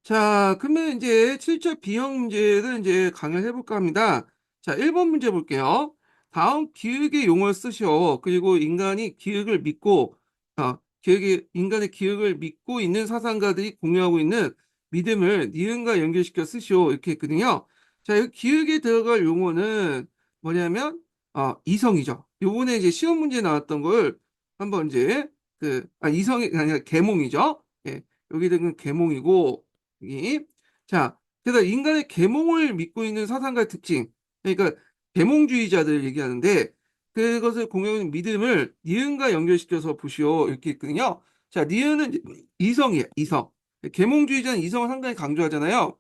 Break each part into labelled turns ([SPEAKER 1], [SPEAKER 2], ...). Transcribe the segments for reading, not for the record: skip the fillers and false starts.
[SPEAKER 1] 자, 그러면 이제 7차 비형 문제를 이제 강의를 해볼까 합니다. 자, 1번 문제 볼게요. 다음 기억의 용어를 쓰시오. 그리고 인간이 기억을 믿고, 인간의 기억을 믿고 있는 사상가들이 공유하고 있는 믿음을 니은과 연결시켜 쓰시오. 이렇게 했거든요. 자, 이 기억에 들어갈 용어는 뭐냐면, 이성이죠. 요번에 이제 시험 문제 나왔던 걸 한번 이제, 이성이 아니라 계몽이죠. 예, 여기 는 계몽이고, 이. 자, 그래서 인간의 계몽을 믿고 있는 사상가의 특징, 그러니까 계몽주의자들 얘기하는데 그것을 공유하는 믿음을 니은과 연결시켜서 보시오 이렇게 있거든요. 자, 니은은 이제 이성이에요, 이성. 계몽주의자는 이성을 상당히 강조하잖아요.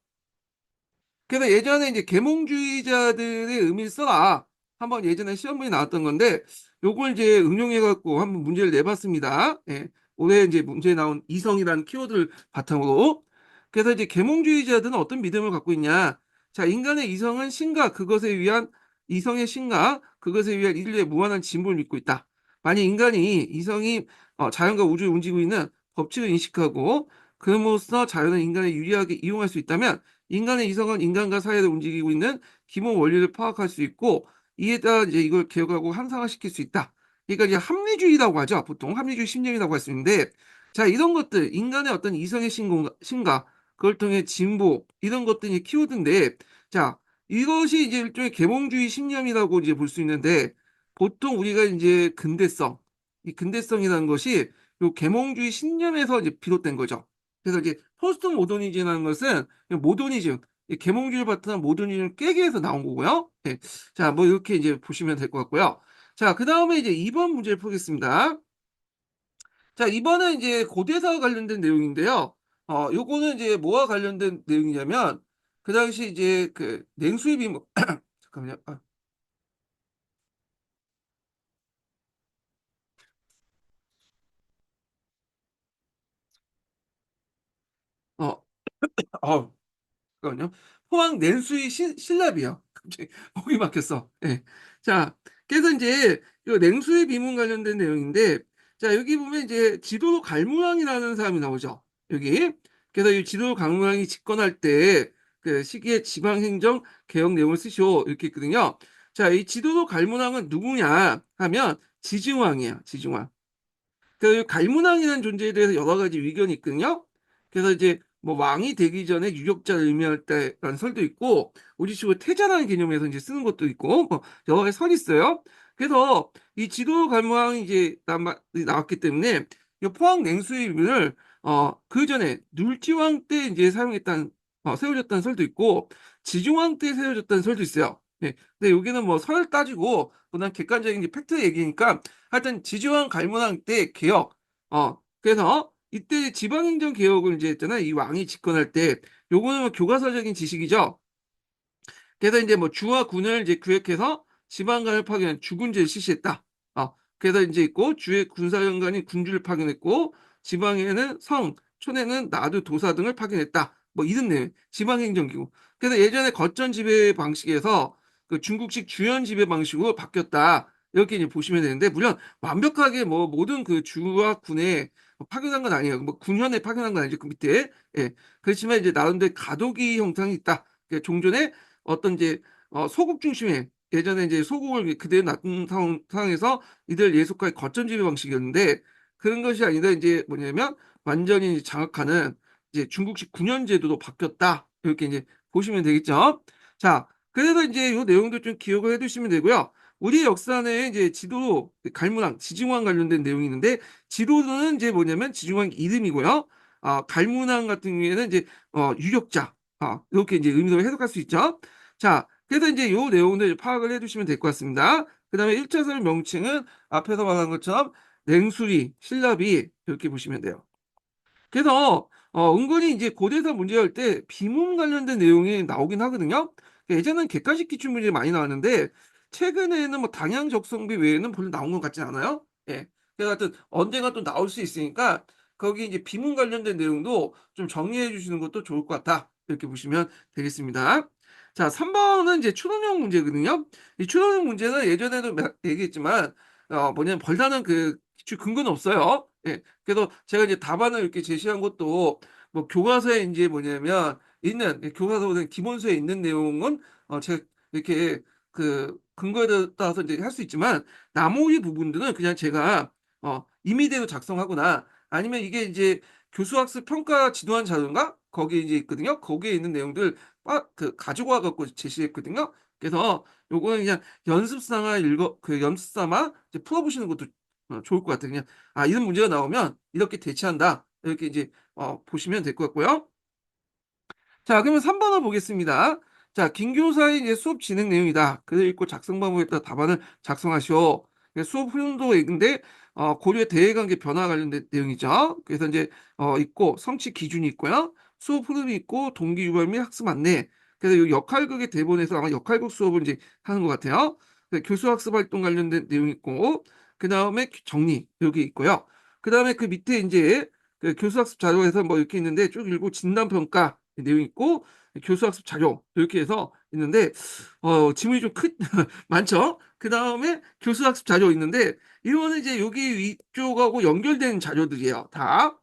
[SPEAKER 1] 그래서 예전에 이제 계몽주의자들의 의미를 써라. 한번 예전에 시험문이 나왔던 건데, 요걸 이제 응용해갖고 한번 문제를 내봤습니다. 예. 올해 이제 문제에 나온 이성이라는 키워드를 바탕으로. 그래서 이제 계몽주의자들은 어떤 믿음을 갖고 있냐. 자, 인간의 이성은 신과 그것에 위한, 이성의 신과 그것에 위한 인류의 무한한 진보를 믿고 있다. 만약 인간이, 이성이 자연과 우주를 움직이고 있는 법칙을 인식하고, 그로써 자연을 인간에 유리하게 이용할 수 있다면, 인간의 이성은 인간과 사회를 움직이고 있는 기본 원리를 파악할 수 있고 이에 따라 이제 이걸 개혁하고 향상화시킬 수 있다. 그러니까 이제 합리주의라고 하죠. 보통 합리주의 심리이라고 할 수 있는데 자 이런 것들 인간의 어떤 이성의 신가 그걸 통해 진보 이런 것들이 키워드인데 자 이것이 이제 일종의 계몽주의 신념이라고 이제 볼 수 있는데 보통 우리가 이제 근대성 이 근대성이라는 것이 요 계몽주의 신념에서 이제 비롯된 거죠. 그래서 이제 포스트 모더니즘이라는 것은 모더니즘, 계몽주의를 바탕한 모더니즘을 깨기 위해서 나온 거고요. 네. 자, 뭐 이렇게 이제 보시면 될 것 같고요. 자, 그 다음에 이제 2번 문제를 풀겠습니다. 자, 이번은 이제 고대사와 관련된 내용인데요. 요거는 이제 뭐와 관련된 내용이냐면, 그 당시 이제 그 냉수의 비문, 잠깐만요. 어, 어, 잠깐만요. 포항 냉수의 신라비요. 갑자기 목이 막혔어. 예. 자, 그래서 이제 이 냉수의 비문 관련된 내용인데, 자, 여기 보면 이제 지도 갈무랑이라는 사람이 나오죠. 여기. 그래서 이 지도 갈무랑이 집권할 때 그 시기에 지방행정 개혁 내용을 쓰시오. 이렇게 있거든요. 자, 이 지도도 갈무랑은 누구냐 하면 지증왕이에요. 지증왕. 그 갈문왕이라는 존재에 대해서 여러 가지 의견이 있거든요. 그래서 이제 뭐 왕이 되기 전에 유력자를 의미할 때라는 설도 있고 오지식을 태자라는 개념에서 이제 쓰는 것도 있고 뭐 여러 가지 설이 있어요. 그래서 이 지도 갈무왕이 이제 나왔기 때문에 이 포항 냉수의 의미를 그 전에 눌지왕 때 이제 사용했다는 세워졌다는 설도 있고 지중왕 때 세워졌다는 설도 있어요. 네. 근데 여기는 뭐 설 따지고 그냥 객관적인 게 팩트 얘기니까 하여튼 지주왕 갈문왕 때 개혁. 그래서 이때 지방행정 개혁을 이제 했잖아요. 이 왕이 집권할 때 요거는 뭐 교과서적인 지식이죠. 그래서 이제 뭐 주와 군을 이제 구획해서 지방간을 파견한 주군제를 실시했다. 그래서 이제 있고 주의 군사령관이 군주를 파견했고 지방에는 성, 촌에는 나두, 도사 등을 파견했다. 뭐 이런 내용. 지방행정기구. 그래서 예전에 거점 지배 방식에서 그 중국식 주연 지배 방식으로 바뀌었다. 이렇게 이제 보시면 되는데 물론 완벽하게 뭐 모든 그 주와 군에 파견한 건 아니에요. 뭐 군현에 파견한 건 아니죠. 그 밑에. 예. 그렇지만 이제 나름대로 가도기 형상이 있다. 그러니까 종전에 어떤 이제 소국 중심의 예전에 이제 소국을 그대로 놔둔 상황에서 이들 예속과의 거점 지배 방식이었는데 그런 것이 아니라 이제 뭐냐면 완전히 장악하는 이제 중국식 군현 제도로 바뀌었다 이렇게 이제 보시면 되겠죠. 자, 그래서 이제 이 내용도 좀 기억을 해두시면 되고요. 우리 역사는 이제 지도 갈무랑 지중왕 관련된 내용이 있는데 지도는 이제 뭐냐면 지중왕 이름이고요. 갈문왕 같은 경우에는 이제 유력자 이렇게 이제 의미로 해석할 수 있죠. 자, 그래서 이제 요 내용을 파악을 해두시면 될 것 같습니다. 그 다음에 1차설 명칭은 앞에서 말한 것처럼 냉수리, 신라비 이렇게 보시면 돼요. 그래서 은근히 이제 고대사 문제할 때 비문 관련된 내용이 나오긴 하거든요. 예전엔 객관식 기출 문제 많이 나왔는데 최근에는 뭐 당향 적성비 외에는 별로 나온 것 같지 않아요? 예. 그래서 하여튼 언젠가 또 나올 수 있으니까 거기 이제 비문 관련된 내용도 좀 정리해 주시는 것도 좋을 것 같다. 이렇게 보시면 되겠습니다. 자, 3번은 이제 추론형 문제거든요. 이 추론형 문제는 예전에도 얘기했지만 뭐냐면 별다른 그 기출 근거는 없어요. 예. 그래서 제가 이제 답안을 이렇게 제시한 것도 뭐 교과서에 이제 뭐냐면 있는 교과서보다 기본서에 있는 내용은 제가 이렇게 그 근거에 따라서 이제 할 수 있지만 나머지 부분들은 그냥 제가 임의대로 작성하거나 아니면 이게 이제 교수학습 평가 지도안 자료인가 거기에 이제 있거든요. 거기에 있는 내용들 가지고 와갖고 제시했거든요. 그래서 요거는 그냥 연습 삼아 이제 풀어보시는 것도 좋을 것 같아요. 그냥 이런 문제가 나오면 이렇게 대처한다. 이렇게 이제 보시면 될 것 같고요. 자, 그러면 3번을 보겠습니다. 자, 김 교사의 이제 수업 진행 내용이다. 글을 읽고 작성 방법에 따라 답안을 작성하시오. 수업 흐름도 있는데 고려 대외관계 변화 관련된 내용이죠. 그래서 이제 있고 성취 기준이 있고요. 수업 흐름이 있고 동기 유발 및 학습 안내. 그래서 이 역할극의 대본에서 아마 역할극 수업을 이제 하는 것 같아요. 교수 학습 활동 관련된 내용이 있고 그 다음에 정리 여기 있고요. 그 다음에 그 밑에 이제 그 교수학습 자료에서 뭐 이렇게 있는데 쭉 읽고 진단 평가 내용이 있고 교수학습 자료 이렇게 해서 있는데 지문이 좀 많죠. 그 다음에 교수학습 자료 있는데 이거는 이제 여기 위쪽하고 연결된 자료들이에요. 다.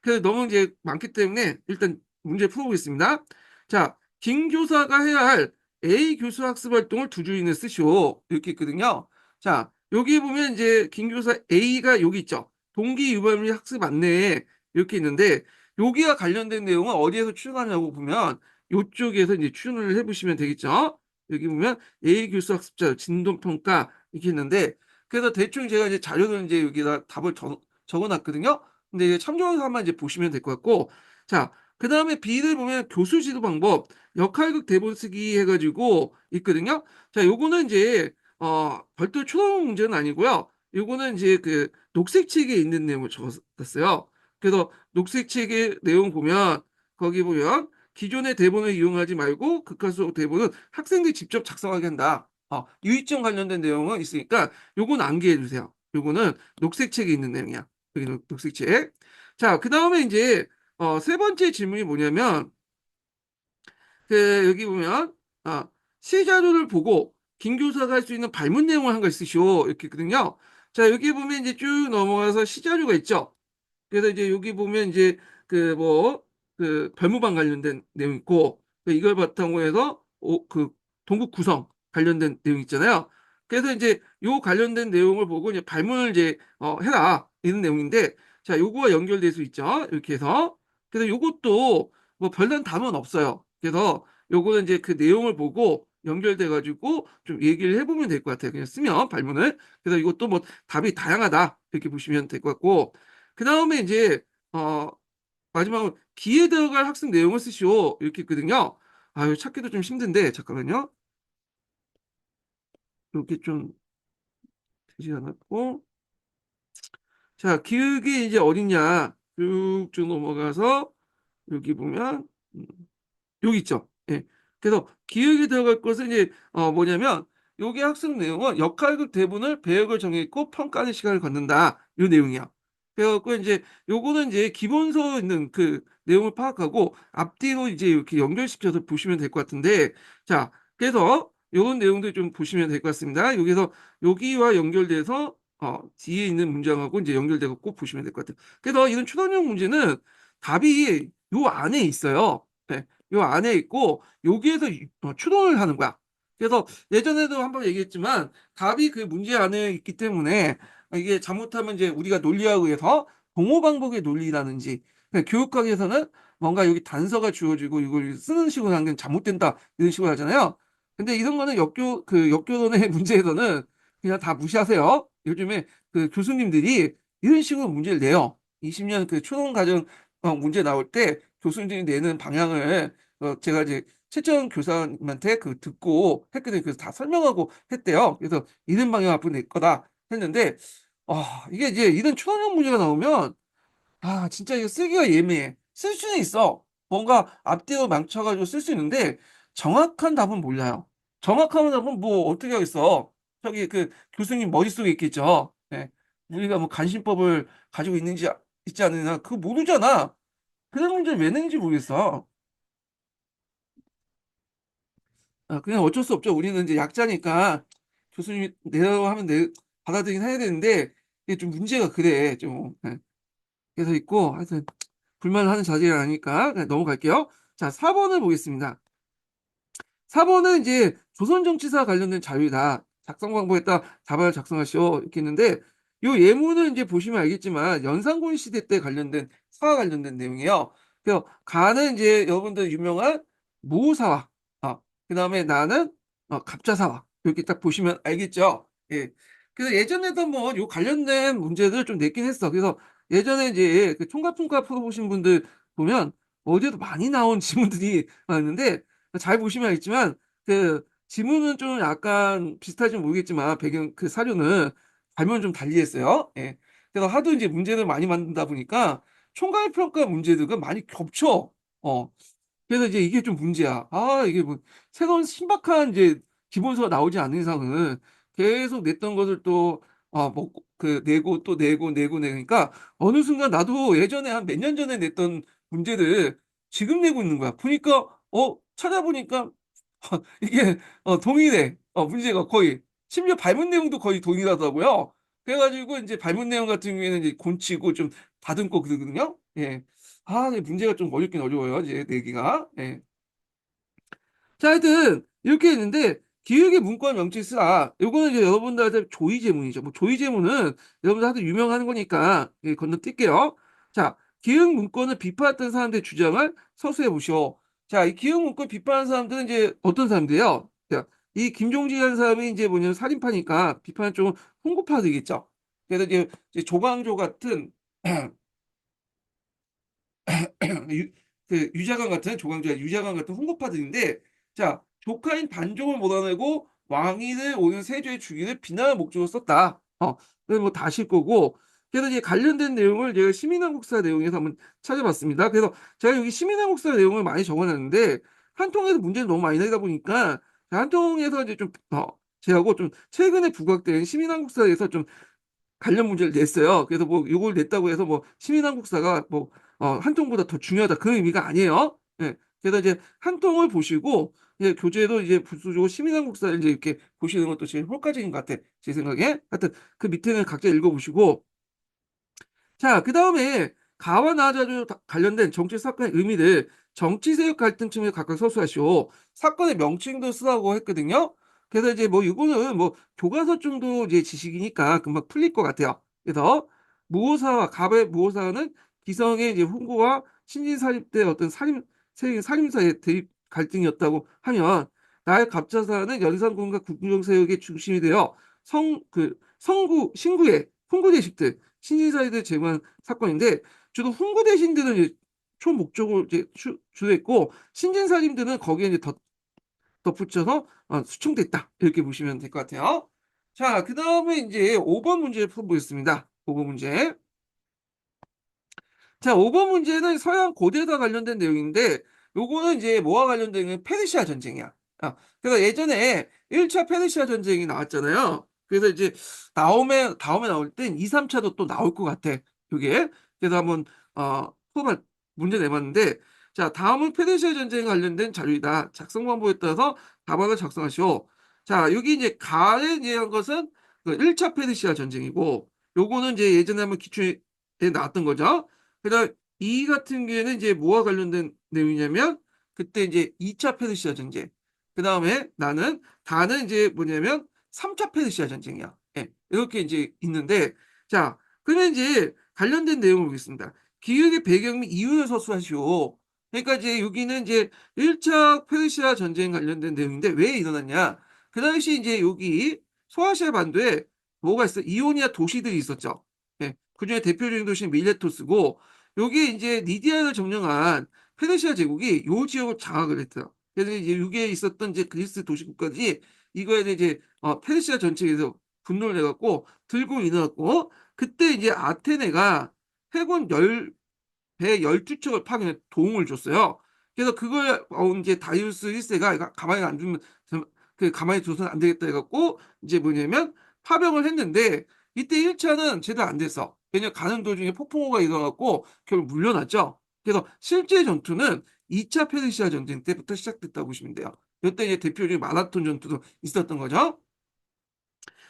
[SPEAKER 1] 그래서 너무 이제 많기 때문에 일단 문제 풀어보겠습니다. 자, 김 교사가 해야 할 A 교수 학습 활동을 두 줄 이내 쓰시오. 이렇게 있거든요. 자, 여기 보면 이제 김 교사 A가 여기 있죠. 동기 유발 및 학습 안내에 이렇게 있는데 여기와 관련된 내용은 어디에서 추론하냐고 보면 이쪽에서 이제 추론을 해보시면 되겠죠. 여기 보면 A 교수 학습자 진도 평가 이렇게 있는데 그래서 대충 제가 이제 자료를 이제 여기다 답을 적어놨거든요. 근데 이제 참조해서만 이제 보시면 될 것 같고 자, 그 다음에 B를 보면 교수 지도 방법 역할극 대본 쓰기 해가지고 있거든요. 자, 요거는 이제 별도 추론 문제는 아니고요. 요거는 이제 그 녹색 책에 있는 내용을 적었어요. 그래서 녹색 책의 내용 보면 거기 보면 기존의 대본을 이용하지 말고 극화속 대본은 학생들이 직접 작성하게 한다. 유의점 관련된 내용은 있으니까 요건 암기해 주세요. 요거는 녹색 책에 있는 내용이야. 여기 녹색 책. 자, 그 다음에 이제 세 번째 질문이 뭐냐면 그 여기 보면 시자료를 보고 김 교사가 할 수 있는 발문 내용을 한 걸 쓰시오 이렇게 있거든요. 자, 여기 보면 이제 쭉 넘어가서 시자료가 있죠. 그래서 이제 여기 보면 이제 그 뭐 그 별무방 관련된 내용 있고 이걸 바탕으로 해서 그 동국 구성 관련된 내용 있잖아요. 그래서 이제 요 관련된 내용을 보고 이제 발문을 이제 해라 이런 내용인데 자 요거와 연결될 수 있죠. 이렇게 해서 그래서 요것도 뭐 별다른 답은 없어요. 그래서 요거는 이제 그 내용을 보고 연결돼 가지고 좀 얘기를 해보면 될 것 같아요. 그냥 쓰면 발문을 그래서 이것도 뭐 답이 다양하다 이렇게 보시면 될 것 같고 그 다음에 이제 어 마지막으로 기에 들어갈 학습 내용을 쓰시오 이렇게 있거든요. 이거 찾기도 좀 힘든데 잠깐만요. 이렇게 좀 되지 않았고 자 기억이 이제 어딨냐 쭉쭉 넘어가서 여기 보면 음, 여기 있죠. 예. 그래서 기억에 들어갈 것은 이제 뭐냐면 여기 학습 내용은 역할극 대본을 배역을 정해있고 평가하는 시간을 갖는다. 이 내용이야. 그래갖고 이제 요거는 이제 기본서에 있는 그 내용을 파악하고 앞뒤로 이제 이렇게 연결시켜서 보시면 될 것 같은데 자 그래서 요런 내용들 좀 보시면 될 것 같습니다. 여기서 여기와 연결돼서 뒤에 있는 문장하고 이제 연결돼서 꼭 보시면 될 것 같아요. 그래서 이런 추론형 문제는 답이 요 안에 있어요. 네. 요 안에 있고 여기에서 추론을 하는 거야. 그래서 예전에도 한번 얘기했지만 답이 그 문제 안에 있기 때문에 이게 잘못하면 이제 우리가 논리에 의해서 동호 방법의 논리라든지 교육학에서는 뭔가 여기 단서가 주어지고 이걸 쓰는 식으로 하는 게 잘못된다 이런 식으로 하잖아요. 근데 이런 거는 역교론의 문제에서는 그냥 다 무시하세요. 요즘에 그 교수님들이 이런 식으로 문제를 내요. 20년 그 초등 과정 문제 나올 때 교수님들이 내는 방향을 제가 이제 최천 교사님한테 그 듣고 했거든요. 그래서 다 설명하고 했대요. 그래서 이런 방향 앞으로 낼 거다 했는데 이게 이제 이런 초능력 문제가 나오면 진짜 이거 쓰기가 예매해. 쓸 수는 있어. 뭔가 앞뒤로 망쳐가지고 쓸 수 있는데 정확한 답은 몰라요. 정확한 답은 뭐 어떻게 하겠어. 저기 그 교수님 머릿속에 있겠죠. 예. 우리가 뭐 간신법을 가지고 있지 않느냐 그거 모르잖아. 그런 문제를 왜 낸지 모르겠어. 그냥 어쩔 수 없죠. 우리는 이제 약자니까 교수님이 내라고 하면 받아들이긴 해야 되는데 이게 좀 문제가 그래. 좀. 예. 그래서 있고 하여튼 불만하는 자들이 아니까 그냥 넘어갈게요. 자, 4번을 보겠습니다. 4번은 이제 조선 정치사 관련된 자료이다. 작성 방법에다 답안을 작성하시오. 이렇게 있는데 요 예문을 이제 보시면 알겠지만 연산군 시대 때 관련된 사와 관련된 내용이에요. 그래서 가는 이제 여러분들 유명한 모사와 그다음에 나는 갑자사와 이렇게 딱 보시면 알겠죠. 예. 그래서 예전에도 뭐 요 관련된 문제들 좀 냈긴 했어. 그래서 예전에 이제 그 총각총각 풀어보신 분들 보면 어디에도 많이 나온 지문들이 많은데 잘 보시면 알겠지만 그 지문은 좀 약간 비슷할지 모르겠지만 배경 그 사료는 발명을 좀 달리했어요. 예. 그래서 하도 이제 문제를 많이 만든다 보니까 총괄 평가 문제들과 많이 겹쳐. 어. 그래서 이제 이게 좀 문제야. 아, 이게 뭐 새로운 신박한 이제 기본서가 나오지 않는 이상은 계속 냈던 것을 또 뭐 그 내고 또 내고 내니까 어느 순간 나도 예전에 한 몇 년 전에 냈던 문제를 지금 내고 있는 거야. 보니까 찾아보니까 이게 동일해. 문제가 거의 심지어 발문 내용도 거의 동일하더라고요. 그래가지고 이제 발문 내용 같은 경우에는 이제 곤치고 좀 다듬고 그러거든요. 예. 이 문제가 좀 어렵긴 어려워요. 이제 내기가. 예. 자, 하여튼 이렇게 있는데 기획의 문건 명칭 쓰라. 요거는 이제 여러분들한테 조의 제문이죠. 뭐 조의 제문은 여러분들한테 유명한 거니까 건너뛸게요. 자, 기획 문건을 비판했던 사람들의 주장을 서술해 보시오. 자, 이 기획 문건 비판한 사람들은 이제 어떤 사람들이에요? 자, 이 김종직이라는 사람이 이제 뭐냐면 살인파니까 비판 쪽은 홍보파 되겠죠. 그래서 이제 조광조 같은 유자관 같은 조광조와 유자관 같은 홍보파들인데 자 조카인 단종을 몰아내고 왕위를 오는 세조의 주기를 비난할 목적으로 썼다. 그래서 뭐 다실 거고 그래서 이제 관련된 내용을 제가 시민한국사 내용에서 한번 찾아봤습니다. 그래서 제가 여기 시민한국사 내용을 많이 적어놨는데 한 통에서 문제를 너무 많이 내다 보니까 한 통에서 이제 좀 제하고 좀 최근에 부각된 시민한국사에서 좀 관련 문제를 냈어요. 그래서 뭐 이걸 냈다고 해서 뭐 시민한국사가 뭐 한 통보다 더 중요하다 그런 의미가 아니에요. 예. 그래서 이제 한 통을 보시고 이제 교재도 이제 부수적으로 시민한국사를 이제 이렇게 보시는 것도 제일 효과적인 것 같아. 제 생각에. 하여튼 그 밑에는 각자 읽어보시고 자, 그 다음에 가와 나자주 관련된 정치 사건의 의미를 정치세력 갈등 측면에 각각 서술하시오. 사건의 명칭도 쓰라고 했거든요. 그래서 이제 뭐 이거는 뭐 교과서 정도 이제 지식이니까 금방 풀릴 것 같아요. 그래서 무오사와 갑의 무오사는 기성의 이제 훈구와 신진사립 때 어떤 살림사의 대립 갈등이었다고 하면 나의 갑자사는 연산군과 국정세력의 중심이 되어 성구 신구의 훈구 대식들 신진사회들 제공한 사건인데 주로 훈구 대신들은 이제 총목적으로 이제 주도했고 신진사님들은 거기에 이제 덧붙여서 수청됐다 이렇게 보시면 될 것 같아요. 자, 그 다음에 이제 5번 문제 풀어보겠습니다. 5번 문제. 자, 5번 문제는 서양 고대과 관련된 내용인데 요거는 이제 뭐와 관련된 페르시아 전쟁이야. 그래서 예전에 1차 페르시아 전쟁이 나왔잖아요. 그래서 이제 다음에 나올 땐 2, 3차도 또 나올 것 같아. 그게. 그래서 한번 후반 문제 내봤는데 자, 다음은 페르시아 전쟁에 관련된 자료이다. 작성 방법에 따라서 답안을 작성하시오. 자, 여기 이제 가에 대한 것은 그 1차 페르시아 전쟁이고 요거는 이제 예전에 한번 기출에 나왔던 거죠. 그다음 이 같은 경우에는 이제 뭐와 관련된 내용이냐면 그때 이제 2차 페르시아 전쟁. 그다음에 다는 이제 뭐냐면 3차 페르시아 전쟁이야. 예. 이렇게 이제 있는데 자, 그러면 이제 관련된 내용을 보겠습니다. 기획의 배경 및 이유를 서술하시오. 그러니까 이제 여기는 이제 1차 페르시아 전쟁 관련된 내용인데 왜 일어났냐? 그 당시 이제 여기 소아시아 반도에 뭐가 있어? 이오니아 도시들이 있었죠. 예. 그중에 대표적인 도시는 밀레토스고 요게 이제 리디아를 점령한 페르시아 제국이 요 지역을 장악을 했어요. 그래서 이제 여기에 있었던 이제 그리스 도시국가들이 이거에 대해 이제 페르시아 전체에서 분노를 내갖고 들고 일어났고 그때 이제 아테네가 해군 배 12척을 파견해 도움을 줬어요. 그래서 그걸 이제 다리우스 1세가 가만히 안 두면 가만히 둬서는 안 되겠다 해갖고 이제 뭐냐면 파병을 했는데 이때 1차는 제대로 안 됐어. 왜냐면 가는 도중에 폭풍우가 일어났고 결국 물려났죠. 그래서 실제 전투는 2차 페르시아 전쟁 때부터 시작됐다고 보시면 돼요. 이때 이제 대표적인 마라톤 전투도 있었던 거죠.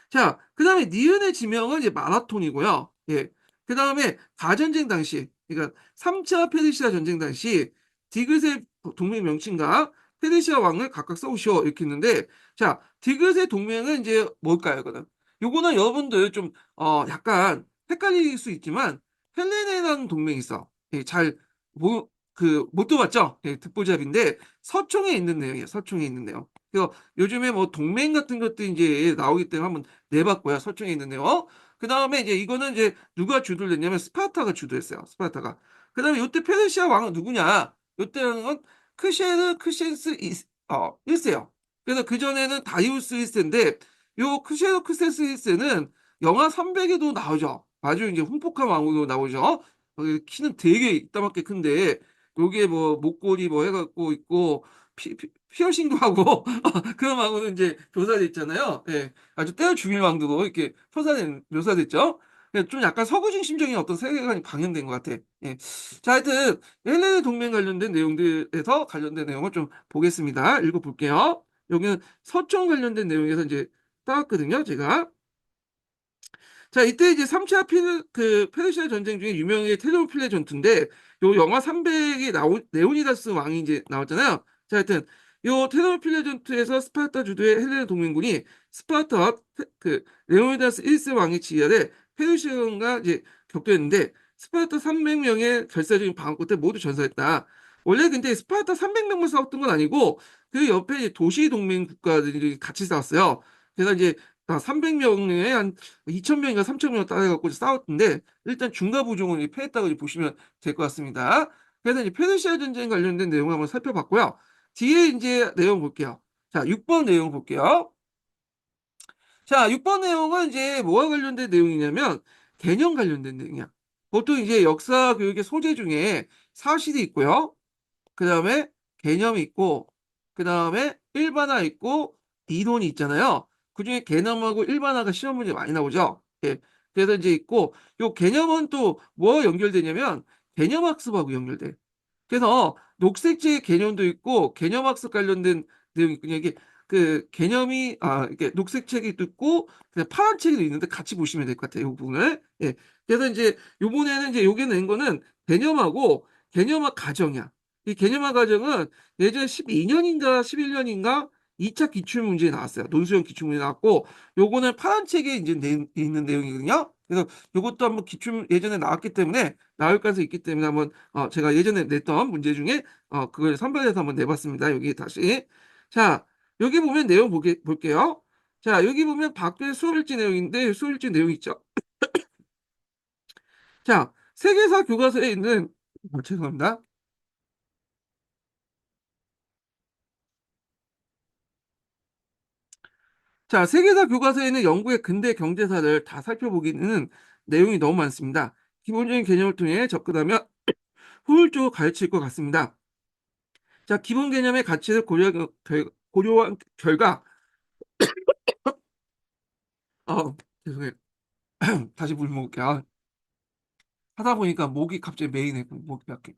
[SPEAKER 1] 자, 그 다음에 니은의 지명은 이제 마라톤이고요. 예. 그 다음에 가전쟁 당시, 그러니까 3차 페르시아 전쟁 당시 디귿의 동맹 명칭과 페르시아 왕을 각각 써오시오 이렇게 있는데 자 디귿의 동맹은 이제 뭘까요? 그거는 요거는 여러분들 좀 약간 헷갈릴 수 있지만 헬레네라는 동맹이 있어. 예, 못 들어봤죠? 예, 듣보잡인데 서총에 있는 내용이에요. 서총에 있는 내용. 그래서 요즘에 뭐 동맹 같은 것도 이제 나오기 때문에 한번 내봤고요. 서총에 있는 내용. 그 다음에 이제 이거는 이제 누가 주도를 했냐면 스파르타가 주도했어요. 스파르타가. 그 다음에 요때 페르시아 왕은 누구냐? 요때는 건 크센스 1세요. 그래서 그전에는 다리우스 1세인데 요 크센스 1세는 영하 300에도 나오죠. 아주 이제 흉폭한 왕으로 나오죠. 키는 되게 이따만게 큰데 요게 뭐 목걸이 뭐 해갖고 있고 피어싱도 하고 그런 왕으로 이제 묘사돼 있잖아요. 예, 아주 때려 죽일 왕도로 이렇게 묘사됐죠. 예, 좀 약간 서구 중심적인 어떤 세계관이 방영된 것 같아. 예. 자, 하여튼 헬레네 동맹 관련된 내용들에서 관련된 내용을 좀 보겠습니다. 읽어볼게요. 여기는 서청 관련된 내용에서 이제 따왔거든요, 제가. 자, 이때 이제 3차 페르시아 전쟁 중에 유명한 게 테르모필레 전투인데, 요 영화 300이 레오니다스 왕이 이제 나왔잖아요. 자, 하여튼, 요 테르모필레 전투에서 스파르타 주도의 헬레네 동맹군이 스파르타와 레오니다스 1세 왕의 지휘하에 페르시아군과 이제 격돌했는데, 스파르타 300명의 결사적인 방어 끝에 모두 전사했다. 원래 근데 스파르타 300명만 싸웠던 건 아니고, 그 옆에 이제 도시 동맹 국가들이 같이 싸웠어요. 그래서 이제 300명에 한 2,000명인가 3,000명 따라해갖고 싸웠는데 일단 중과부종을 패했다고 보시면 될 것 같습니다. 그래서 이제 페르시아 전쟁 관련된 내용을 한번 살펴봤고요. 뒤에 이제 내용 볼게요. 자, 6번 내용 볼게요. 자, 6번 내용은 이제 뭐와 관련된 내용이냐면 개념 관련된 내용이야. 보통 이제 역사 교육의 소재 중에 사실이 있고요. 그 다음에 개념이 있고, 그 다음에 일반화 있고, 이론이 있잖아요. 그 중에 개념하고 일반화가 시험 문제 많이 나오죠. 예. 그래서 이제 있고, 요 개념은 또 뭐와 연결되냐면, 개념학습하고 연결돼. 그래서 녹색지의 개념도 있고 개념학습 관련된 내용이 있거든요. 이게 그 개념이 이게 녹색 책이 있고 그냥 파란 책이 있는데 같이 보시면 될 것 같아요. 이 부분을. 예. 그래서 이제 요번에는 이제 요게 낸 거는 개념하고 개념학 가정이야. 이 개념학 가정은 예전에 12년인가 11년인가 2차 기출 문제에 나왔어요. 논술형 기출 문제 나왔고 요거는 파란 책에 이제 있는 내용이거든요. 그래서 요것도 한번 기출 예전에 나왔기 때문에 나올 가능성이 있기 때문에 한번 제가 예전에 냈던 문제 중에 그걸 선별해서 한번 내봤습니다. 여기 다시. 자, 여기 보면 내용 볼게요. 자, 여기 보면 밖에 수업일지 내용인데 수업일지 내용 있죠. 자, 세계사 교과서에 있는 죄송합니다. 자, 세계사 교과서에 있는 영국의 근대 경제사를 다 살펴보기는 내용이 너무 많습니다. 기본적인 개념을 통해 접근하면 효율적으로 가르칠 것 같습니다. 자, 기본 개념의 가치를 고려한 결과, 죄송해요. 다시 물 먹을게요. 하다 보니까 목이 갑자기 메이네. 목이 약해.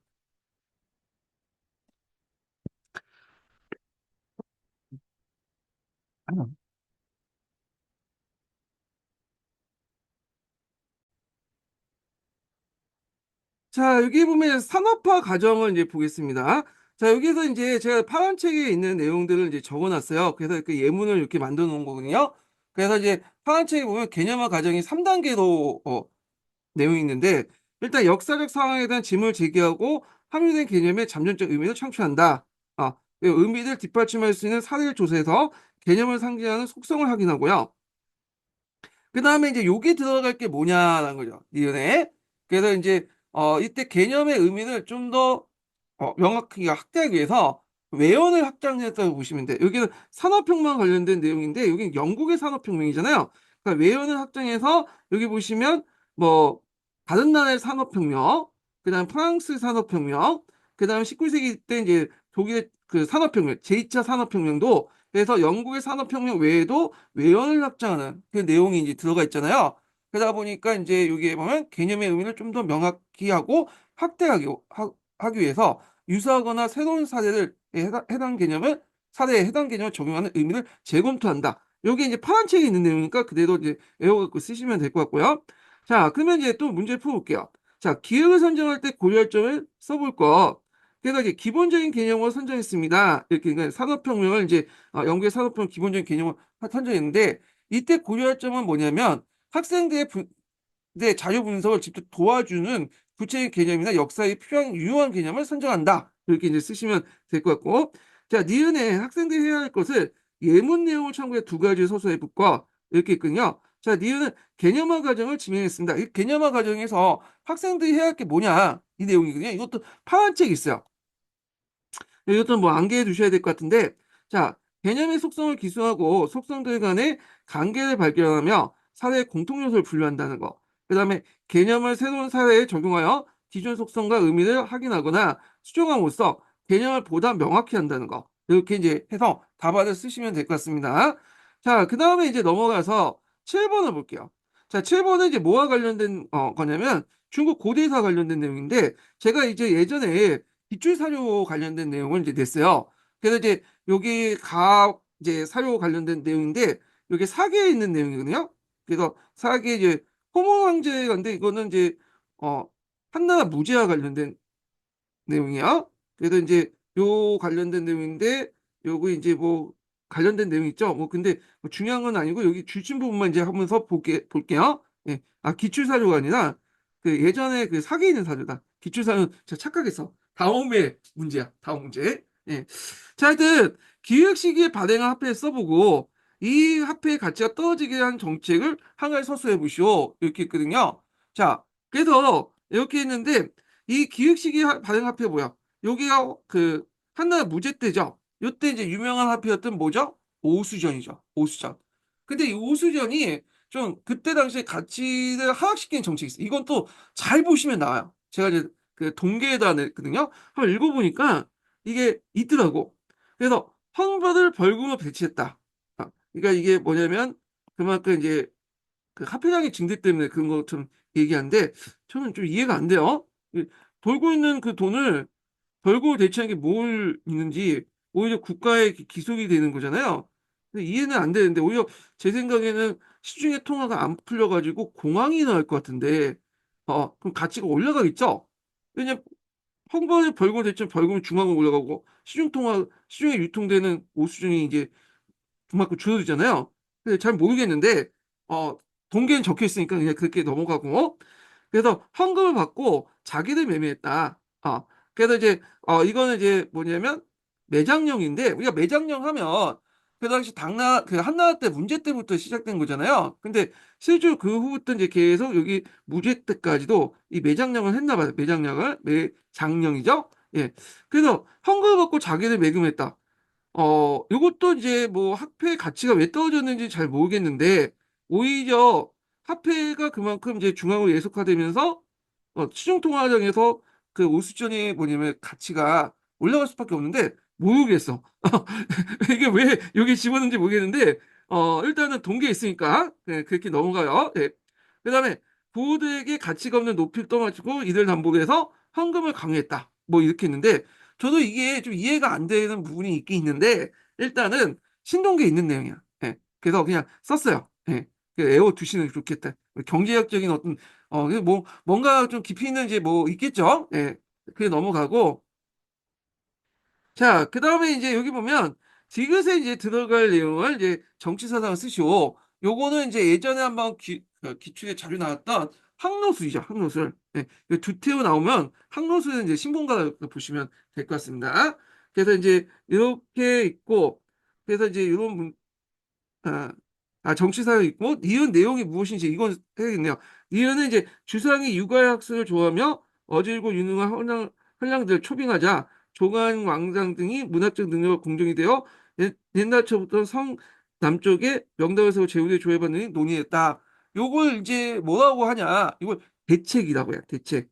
[SPEAKER 1] 자, 여기 보면 산업화 과정을 이제 보겠습니다. 자, 여기서 이제 제가 파란 책에 있는 내용들을 이제 적어놨어요. 그래서 그 예문을 이렇게 만들어 놓은 거거든요. 그래서 이제 파란 책에 보면 개념화 과정이 3단계로 내용이 있는데, 일단 역사적 상황에 대한 질문을 제기하고 함유된 개념의 잠재적 의미를 창출한다. 그 의미를 뒷받침할 수 있는 사례를 조사해서 개념을 상징하는 속성을 확인하고요. 그 다음에 이제 요게 들어갈 게 뭐냐라는 거죠. 이연에. 그래서 이제, 이때 개념의 의미를 좀 더, 명확하게 확대하기 위해서 외연을 확장했다고 보시면 돼요. 여기는 산업혁명 관련된 내용인데, 여기는 영국의 산업혁명이잖아요. 그러니까 외연을 확장해서 여기 보시면 뭐, 다른 나라의 산업혁명, 그 다음 프랑스 산업혁명, 그 다음 19세기 때 이제 독일의 그 산업혁명, 제2차 산업혁명도 그래서 영국의 산업혁명 외에도 외연을 확장하는 그 내용이 이제 들어가 있잖아요. 그러다 보니까 이제 여기에 보면 개념의 의미를 좀 더 명확히 하고 하기 위해서 유사하거나 새로운 사례에 해당 개념을 적용하는 의미를 재검토한다. 여기 이제 파란 책에 있는 내용이니까 그대로 이제 외워갖고 쓰시면 될 것 같고요. 자, 그러면 이제 또 문제 풀어볼게요. 자, 기획을 선정할 때 고려할 점을 써볼 것. 그래서 이제 기본적인 개념을 선정했습니다. 이렇게 그러니까 산업혁명을 이제 영국의 산업혁명 기본적인 개념을 선정했는데 이때 고려할 점은 뭐냐면 학생들의 자료 분석을 직접 도와주는 구체적인 개념이나 역사에 필요한 유효한 개념을 선정한다. 이렇게 이제 쓰시면 될 것 같고. 자, 니은에 학생들이 해야 할 것을 예문 내용을 참고해 두 가지 소수의 붙과 이렇게 있거든요. 자, 니은은 개념화 과정을 진행했습니다. 이 개념화 과정에서 학생들이 해야 할 게 뭐냐? 이 내용이거든요. 이것도 파란 책이 있어요. 이것도 뭐 암기해 두셔야 될 것 같은데, 자, 개념의 속성을 기술하고 속성들 간의 관계를 발견하며 사례의 공통 요소를 분류한다는 거. 그 다음에 개념을 새로운 사례에 적용하여 기존 속성과 의미를 확인하거나 수정함으로써 개념을 보다 명확히 한다는 거. 이렇게 이제 해서 답안을 쓰시면 될 것 같습니다. 자, 그 다음에 이제 넘어가서 7번을 볼게요. 자, 7번은 이제 뭐와 관련된 거냐면 중국 고대사 관련된 내용인데 제가 이제 예전에 기출 사료 관련된 내용을 이제 냈어요. 그래서 이제 여기 이제 사료 관련된 내용인데 여기 사계에 있는 내용이거든요. 그래서 사계 이제 호모 황제인데 이거는 이제 어 한나라 무제와 관련된 내용이야. 그래서 이제 요 관련된 내용인데 요거 이제 뭐 관련된 내용 있죠. 뭐 근데 뭐 중요한 건 아니고 여기 줄친 부분만 이제 하면서 볼게요. 예. 아 기출 사료가 아니라 그 예전에 그 사기에 있는 사료다. 기출 사료 제가 착각했어. 다음에 문제야. 다음 문제. 예. 자, 하여튼 기획 시기에 발행한 화폐를 써보고 이 화폐의 가치가 떨어지게 한 정책을 한 가지 서술해 보시오. 이렇게 있거든요. 자, 그래서 이렇게 했는데 이 기획 시기 발행 화폐 뭐야? 여기가 그 한나라 무제 때죠. 요때 이제 유명한 화폐였던 뭐죠? 오수전이죠. 오수전. 근데 이 오수전이 좀 그때 당시에 가치를 하락시키는 정책이 있어요. 이건 또 잘 보시면 나와요. 제가 이제 그 동계에다 냈거든요. 한번 읽어보니까 이게 있더라고. 그래서 황벌을 벌금으로 배치했다. 그러니까 이게 뭐냐면 그만큼 이제 그 화폐량의 증대 때문에 그런 것처럼 얘기하는데 저는 좀 이해가 안 돼요. 벌고 있는 그 돈을 벌고 대체한 게 뭘 있는지 오히려 국가의 기속이 되는 거잖아요. 근데 이해는 안 되는데 오히려 제 생각에는 시중에 통화가 안 풀려가지고 공황이 나올 것 같은데 그럼 가치가 올라가겠죠? 왜냐면 황벌을 벌고 대체 벌금이 중앙으로 올라가고 시중에 유통되는 오수준이 이제 그만큼 줄어들잖아요. 근데 잘 모르겠는데 어 동계는 적혀 있으니까 그냥 그렇게 넘어가고 그래서 헌금을 받고 자기를 매매했다. 그래서 이제 이거는 이제 뭐냐면 매장령인데 우리가 매장령 하면 그 당시 그 한나라 때 문제 때부터 시작된 거잖아요. 근데 실제로 그 후부터 이제 계속 여기 무죄 때까지도 이 매장령을 했나 봐요. 매장령이죠. 예. 그래서 헌금을 받고 자기를 매금했다. 요것도 이제 뭐 화폐 가치가 왜 떨어졌는지 잘 모르겠는데, 오히려 화폐가 그만큼 이제 중앙으로 예속화되면서, 시중통화장에서 그 오수전이 뭐냐면 가치가 올라갈 수밖에 없는데, 모르겠어. 이게 왜 여기 집었는지 모르겠는데, 일단은 동계에 있으니까, 네, 그렇게 넘어가요. 네. 그 다음에, 부호들에게 가치가 없는 높이를 떠가지고 이들 담보해서 헌금을 강요했다. 뭐 이렇게 했는데, 저도 이게 좀 이해가 안 되는 부분이 있긴 있는데 일단은 신동기에 있는 내용이야. 예. 그래서 그냥 썼어요. 예. 외워 두시는 게 좋겠다. 경제학적인 어떤 뭐 뭔가 좀 깊이 있는지 뭐 있겠죠. 예. 그게 넘어가고 자, 그 다음에 이제 여기 보면 디귿에 이제 들어갈 내용을 이제 정치사상을 쓰시오. 요거는 이제 예전에 한번 기출에 자주 나왔던 항로수이죠. 항로술. 네. 두태우 나오면 항로수는 이제 신봉가를 보시면 될 것 같습니다. 그래서 이제 이렇게 있고, 그래서 이제 이런 아, 정치사가 있고, 니은 내용이 무엇인지 이건 해야겠네요. 니은은 이제 주상이 육아의 학술을 좋아하며 어질고 유능한 헌량들을 초빙하자 조간 왕상 등이 문학적 능력을 공정이 되어 옛날부터 성 남쪽에 명당을 세워 제후대 조회받는 데 논의했다. 요걸 이제 뭐라고 하냐? 이걸 대책이라고 해요. 대책.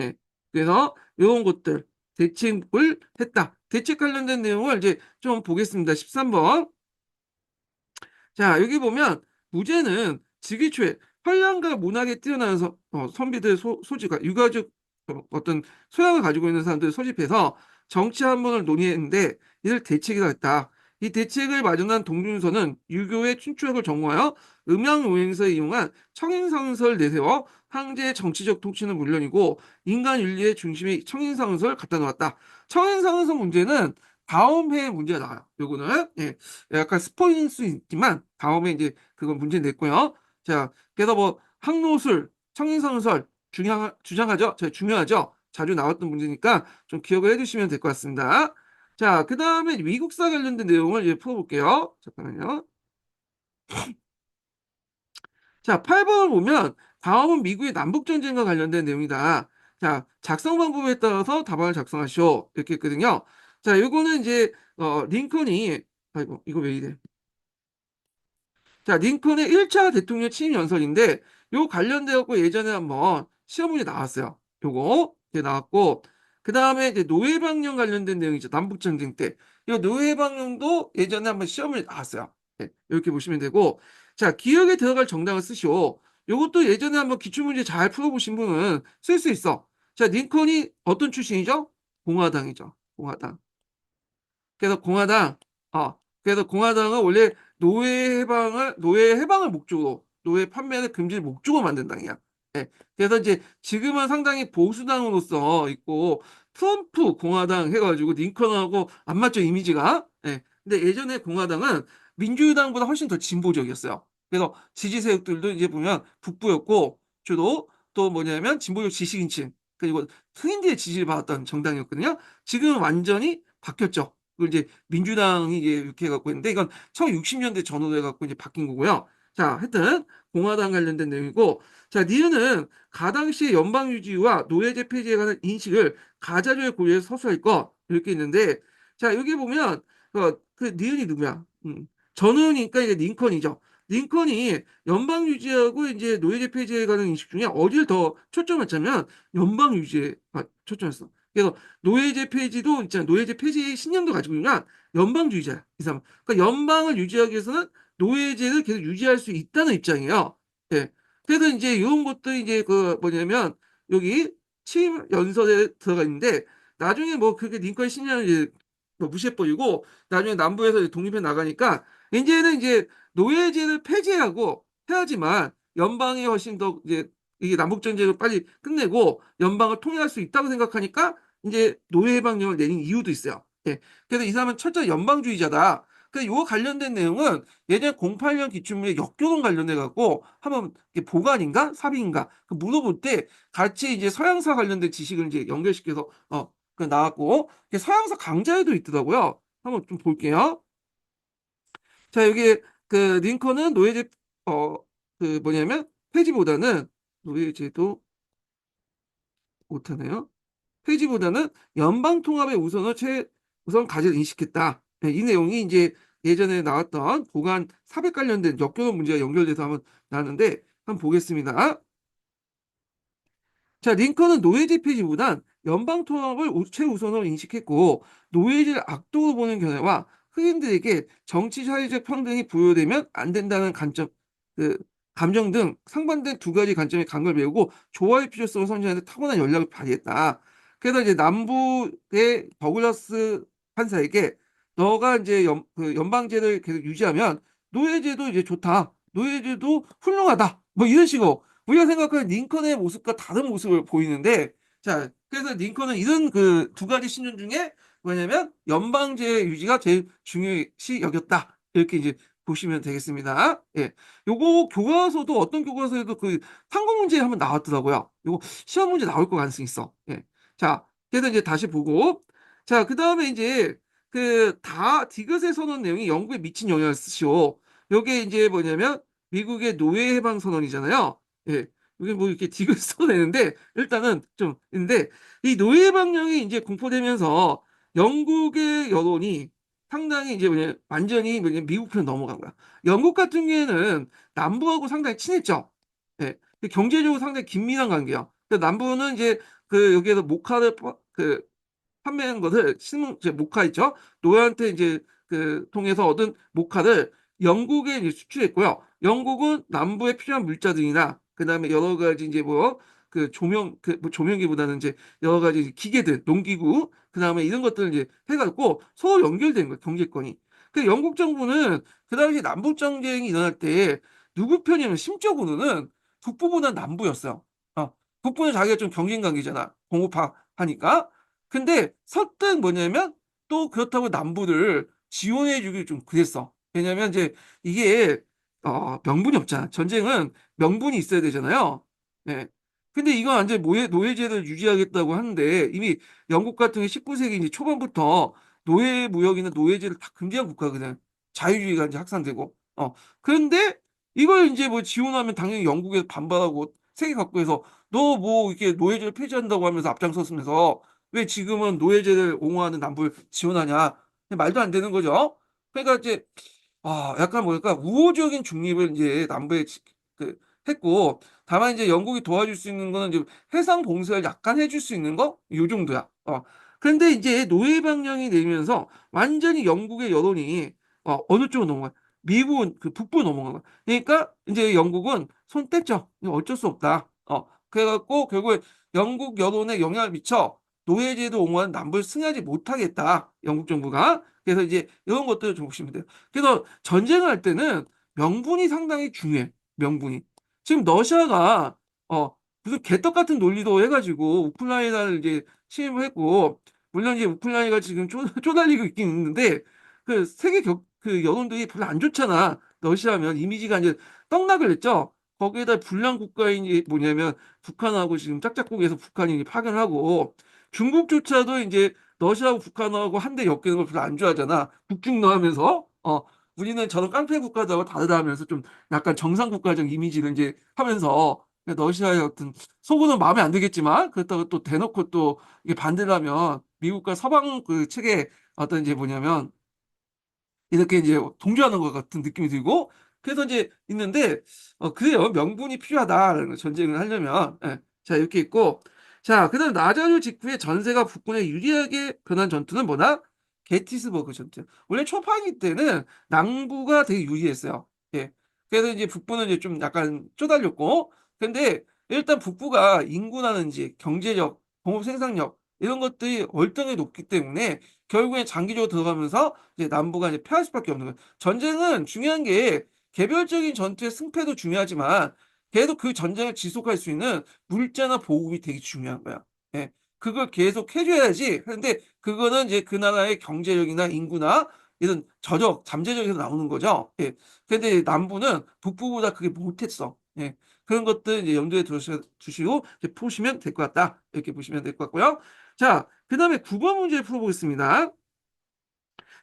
[SPEAKER 1] 예. 그래서 이런 것들 대책을 했다. 대책 관련된 내용을 이제 좀 보겠습니다. 13번. 자, 여기 보면 무제는 즉위초에 환란과 문학에 뛰어난 선비들 소지가 유가족 어떤 소양을 가지고 있는 사람들을 소집해서 정치 한 번을 논의했는데 이를 대책이라 했다. 이 대책을 마련한 동준서는 유교의 춘추학을 전공하여 음양오행서에 이용한 청인상설 내세워 황제의 정치적 통치는 물론이고 인간 윤리의 중심에 청인상설 갖다 놓았다. 청인상설 문제는 다음 해에 문제가 나와요. 요거는 예, 약간 스포일 수 있지만 다음에 이제 그건 문제 냈고요. 자, 그래서 뭐 항로술, 청인상설 주장하죠. 중요하죠. 자주 나왔던 문제니까 좀 기억을 해두시면 될 것 같습니다. 자, 그 다음에 미국사 관련된 내용을 이제 풀어볼게요. 잠깐만요. 자, 8번을 보면 다음은 미국의 남북전쟁과 관련된 내용이다. 자, 작성 방법에 따라서 답안을 작성하시오. 이렇게 했거든요. 자, 요거는 이제, 링컨이, 아이고, 이거 왜 이래. 자, 링컨의 1차 대통령 취임 연설인데, 요 관련되었고 예전에 한번 시험 문제 나왔어요. 요거, 이제 나왔고, 그 다음에 이제 노예방령 관련된 내용이죠. 남북전쟁 때. 이 노예방령도 예전에 한번 시험 문제 나왔어요. 네, 이렇게 보시면 되고, 자, 기억에 들어갈 정당을 쓰시오. 요것도 예전에 한번 기출문제 잘 풀어보신 분은 쓸 수 있어. 자, 링컨이 어떤 출신이죠? 공화당이죠. 공화당. 그래서 공화당, 그래서 공화당은 원래 노예 해방을 목적으로, 노예 판매를 금지를 목적으로 만든 당이야. 예. 그래서 이제 지금은 상당히 보수당으로서 있고, 트럼프 공화당 해가지고 링컨하고 안 맞죠, 이미지가. 예. 근데 예전에 공화당은 민주당보다 훨씬 더 진보적이었어요. 그래서 지지 세력들도 이제 보면 북부였고, 주로 또 뭐냐면 진보적 지식인층, 그리고 흑인들의 지지를 받았던 정당이었거든요. 지금은 완전히 바뀌었죠. 그걸 이제 민주당이 이제 이렇게 해갖고 있는데 이건 1960년대 전후로 해갖고 이제 바뀐 거고요. 자, 하여튼 공화당 관련된 내용이고, 자, 니은은 가당시의 연방 유지와 노예제 폐지에 관한 인식을 가자료에 고려해서 서술할 것 이렇게 있는데, 자, 여기 보면 그 니은이 누구야? 전우니까 이제 링컨이죠. 링컨이 연방 유지하고 이제 노예제 폐지에 관한 인식 중에 어디를 더 초점했냐면 연방 유지에 초점했어. 그래서 노예제 폐지도 있잖아. 노예제 폐지 신념도 가지고 있는 연방주의자야. 이 사람. 그러니까 연방을 유지하기 위해서는 노예제를 계속 유지할 수 있다는 입장이에요. 예. 그래서 이제 이런 것도 이제 그 뭐냐면 여기 취임 연설에 들어가 있는데 나중에 뭐 그게 링컨 신념을 이제 뭐 무시해버리고 나중에 남부에서 이제 독립해 나가니까 이제는 이제 노예제를 폐지하고 해야지만 연방이 훨씬 더 이제 이게 남북전쟁을 빨리 끝내고 연방을 통일할 수 있다고 생각하니까 이제 노예 해방령을 내린 이유도 있어요. 예. 그래서 이 사람은 철저히 연방주의자다. 그 요 관련된 내용은 예전 08년 기출문제 역교동 관련돼 갖고 한번 보관인가 사비인가 그 물어볼 때 같이 이제 서양사 관련된 지식을 이제 연결시켜서 그 나왔고 서양사 강좌에도 있더라고요. 한번 좀 볼게요. 자, 여기 그 링컨은 노예제 어 그 뭐냐면 폐지보다는 노예제도 못하네요. 폐지보다는 연방 통합의 우선 가치를 인식했다. 네, 이 내용이 이제 예전에 나왔던 보관 사백 관련된 역교동 문제가 연결돼서 한번 나왔는데 한번 보겠습니다. 자, 링컨은 노예제 폐지보단 연방 통합을 최우선으로 인식했고 노예제를 악도로 보는 견해와 흑인들에게 정치 사회적 평등이 부여되면 안 된다는 관점, 그 감정 등 상반된 두 가지 관점의 간과를 메우고 조화의 필요성을 선진하는 데 타고난 연락을 발휘했다. 그래서 이제 남부의 더글라스 판사에게 너가 이제 그 연방제를 계속 유지하면 노예제도 이제 좋다. 노예제도 훌륭하다. 뭐 이런 식으로 우리가 생각하는 링컨의 모습과 다른 모습을 보이는데, 자, 그래서 링컨은 이런 그 두 가지 신념 중에 뭐냐면 연방제 유지가 제일 중요시 여겼다. 이렇게 이제 보시면 되겠습니다. 예. 요거 교과서도 어떤 교과서에도 그 한국 문제 한번 나왔더라고요. 요거 시험 문제 나올 거 가능성이 있어. 예. 자, 그래서 이제 다시 보고, 자, 그 다음에 이제 그 디귿의 선언 내용이 영국에 미친 영향을 쓰시오. 요게 이제 뭐냐면 미국의 노예 해방 선언이잖아요. 예. 이게 뭐 이렇게 디귿 써내는데 일단은 좀 있는데 이 노예방령이 이제 공포되면서 영국의 여론이 상당히 이제 뭐냐 완전히 뭐냐 미국 편 넘어간 거야. 영국 같은 경우에는 남부하고 상당히 친했죠. 예. 경제적으로 상당히 긴밀한 관계야. 남부는 이제 그 여기에서 모카를 판매한 것을 이제 모카 있죠. 노예한테 이제 그 통해서 얻은 모카를 영국에 이제 수출했고요. 영국은 남부에 필요한 물자들이나 그다음에 여러 가지 이제 뭐 그 조명 뭐 조명기보다는 이제 여러 가지 기계들, 농기구 그다음에 이런 것들을 이제 해갖고 서로 연결된 거예요. 경제권이. 그 영국 정부는 그 당시 남북 전쟁이 일어날 때 누구 편이냐면 심적으로는 북부보다 남부였어요. 어, 북부는 자기가 좀 경쟁 관계잖아. 공업화 하니까. 근데 설득 뭐냐면 또 그렇다고 남부를 지원해 주기 좀 그랬어. 왜냐면 이제 이게 명분이 없잖아. 전쟁은 명분이 있어야 되잖아요. 네. 근데 이건 완전 노예제를 유지하겠다고 하는데 이미 영국 같은 게 19세기 이제 초반부터 노예 무역이나 노예제를 다 금지한 국가거든. 자유주의가 이제 확산되고. 그런데 이걸 이제 뭐 지원하면 당연히 영국에서 반발하고 세계 각국에서 너 뭐 이렇게 노예제를 폐지한다고 하면서 앞장섰으면서 왜 지금은 노예제를 옹호하는 남부를 지원하냐. 말도 안 되는 거죠. 그러니까 이제 약간 뭐랄까 우호적인 중립을 이제 남부에 했고 다만 이제 영국이 도와줄 수 있는 거는 이제 해상 봉쇄를 약간 해줄 수 있는 거 요 정도야. 그런데 이제 노예 방령이 내리면서 완전히 영국의 여론이 어느 쪽으로 넘어가? 미국은 그 북부로 넘어간 거야. 그러니까 이제 영국은 손 뗐죠. 이거 어쩔 수 없다. 그래갖고 결국에 영국 여론에 영향을 미쳐 노예제도 옹호하는 남부를 승하지 못하겠다. 영국 정부가. 그래서 이제 이런 것들을 좀 보시면 돼요. 그래서 전쟁을 할 때는 명분이 상당히 중요해. 명분이. 지금 러시아가 무슨 개떡 같은 논리도 해가지고 우크라이나를 이제 침입을 했고 물론 이제 우크라이나가 지금 쪼달리고 있긴 있는데 그 그 여론들이 별로 안 좋잖아. 러시아면 이미지가 이제 떡락을 했죠. 거기에다 불량 국가인 이 뭐냐면 북한하고 지금 짝짝꿍에서 북한이 이제 파견하고 중국조차도 이제 러시아하고 북한하고 한데 엮이는 걸 별로 안 좋아하잖아. 북중러 하면서. 우리는 저런 깡패 국가들하고 다르다 하면서 좀 약간 정상 국가적 이미지를 이제 하면서 러시아의 어떤 속으로는 마음에 안 들겠지만 그렇다고 또 대놓고 또 이게 반대를 하면 미국과 서방 그 측에 어떤 이제 뭐냐면 이렇게 이제 동조하는 것 같은 느낌이 들고 그래서 이제 있는데 그래요. 명분이 필요하다라는 거, 전쟁을 하려면. 예. 자 이렇게 있고 자 그다음 나자르 직후에 전세가 북군에 유리하게 변한 전투는 뭐다? 게티스버그 전투. 원래 초판기 때는 남부가 되게 유리했어요. 예. 그래서 이제 북부는 이제 좀 약간 쪼달렸고 근데 일단 북부가 인구라든지 경제력, 공업 생산력 이런 것들이 월등히 높기 때문에 결국엔 장기적으로 들어가면서 이제 남부가 이제 패할 수밖에 없는 거예요. 전쟁은 중요한 게 개별적인 전투의 승패도 중요하지만 계속 그 전쟁을 지속할 수 있는 물자나 보급이 되게 중요한 거야. 예. 그걸 계속 해줘야지. 그런데 그거는 이제 그 나라의 경제력이나 인구나 이런 잠재력에서 나오는 거죠. 예. 근데 남부는 북부보다 그게 못했어. 예. 그런 것들 이제 염두에 두시고 이제 보시면 될 것 같다. 이렇게 보시면 될 것 같고요. 자, 그 다음에 9번 문제 풀어보겠습니다.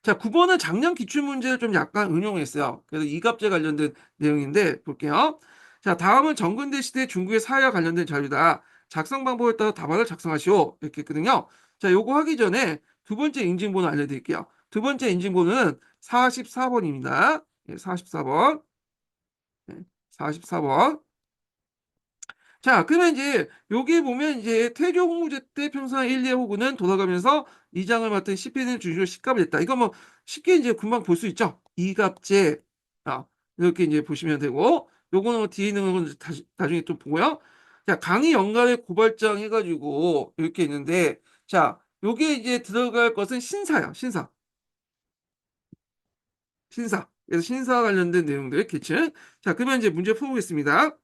[SPEAKER 1] 자, 9번은 작년 기출문제를 좀 약간 응용했어요. 그래서 이갑제 관련된 내용인데 볼게요. 자, 다음은 정근대 시대 중국의 사회와 관련된 자료다. 작성 방법에 따라 답안을 작성하시오. 이렇게 했거든요. 자, 요거 하기 전에 두 번째 인증번호 알려드릴게요. 두 번째 인증번호는 44번입니다. 44번. 44번. 자, 그러면 이제 여기 보면 이제 태조 홍무제 때 평상 1, 2 호구는 돌아가면서 이장을 맡은 시피는 주시로 식갑을 했다. 이거 뭐 쉽게 이제 금방 볼 수 있죠. 이갑제 이렇게 이제 보시면 되고 요거는 뭐 뒤에 있는 건 다시 나중에 좀 보고요. 자, 강의 연간의 고발장 해가지고 이렇게 있는데 자, 요게 이제 들어갈 것은 신사야. 신사. 그래서 신사 관련된 내용들 계층. 자, 그러면 이제 문제 풀어보겠습니다.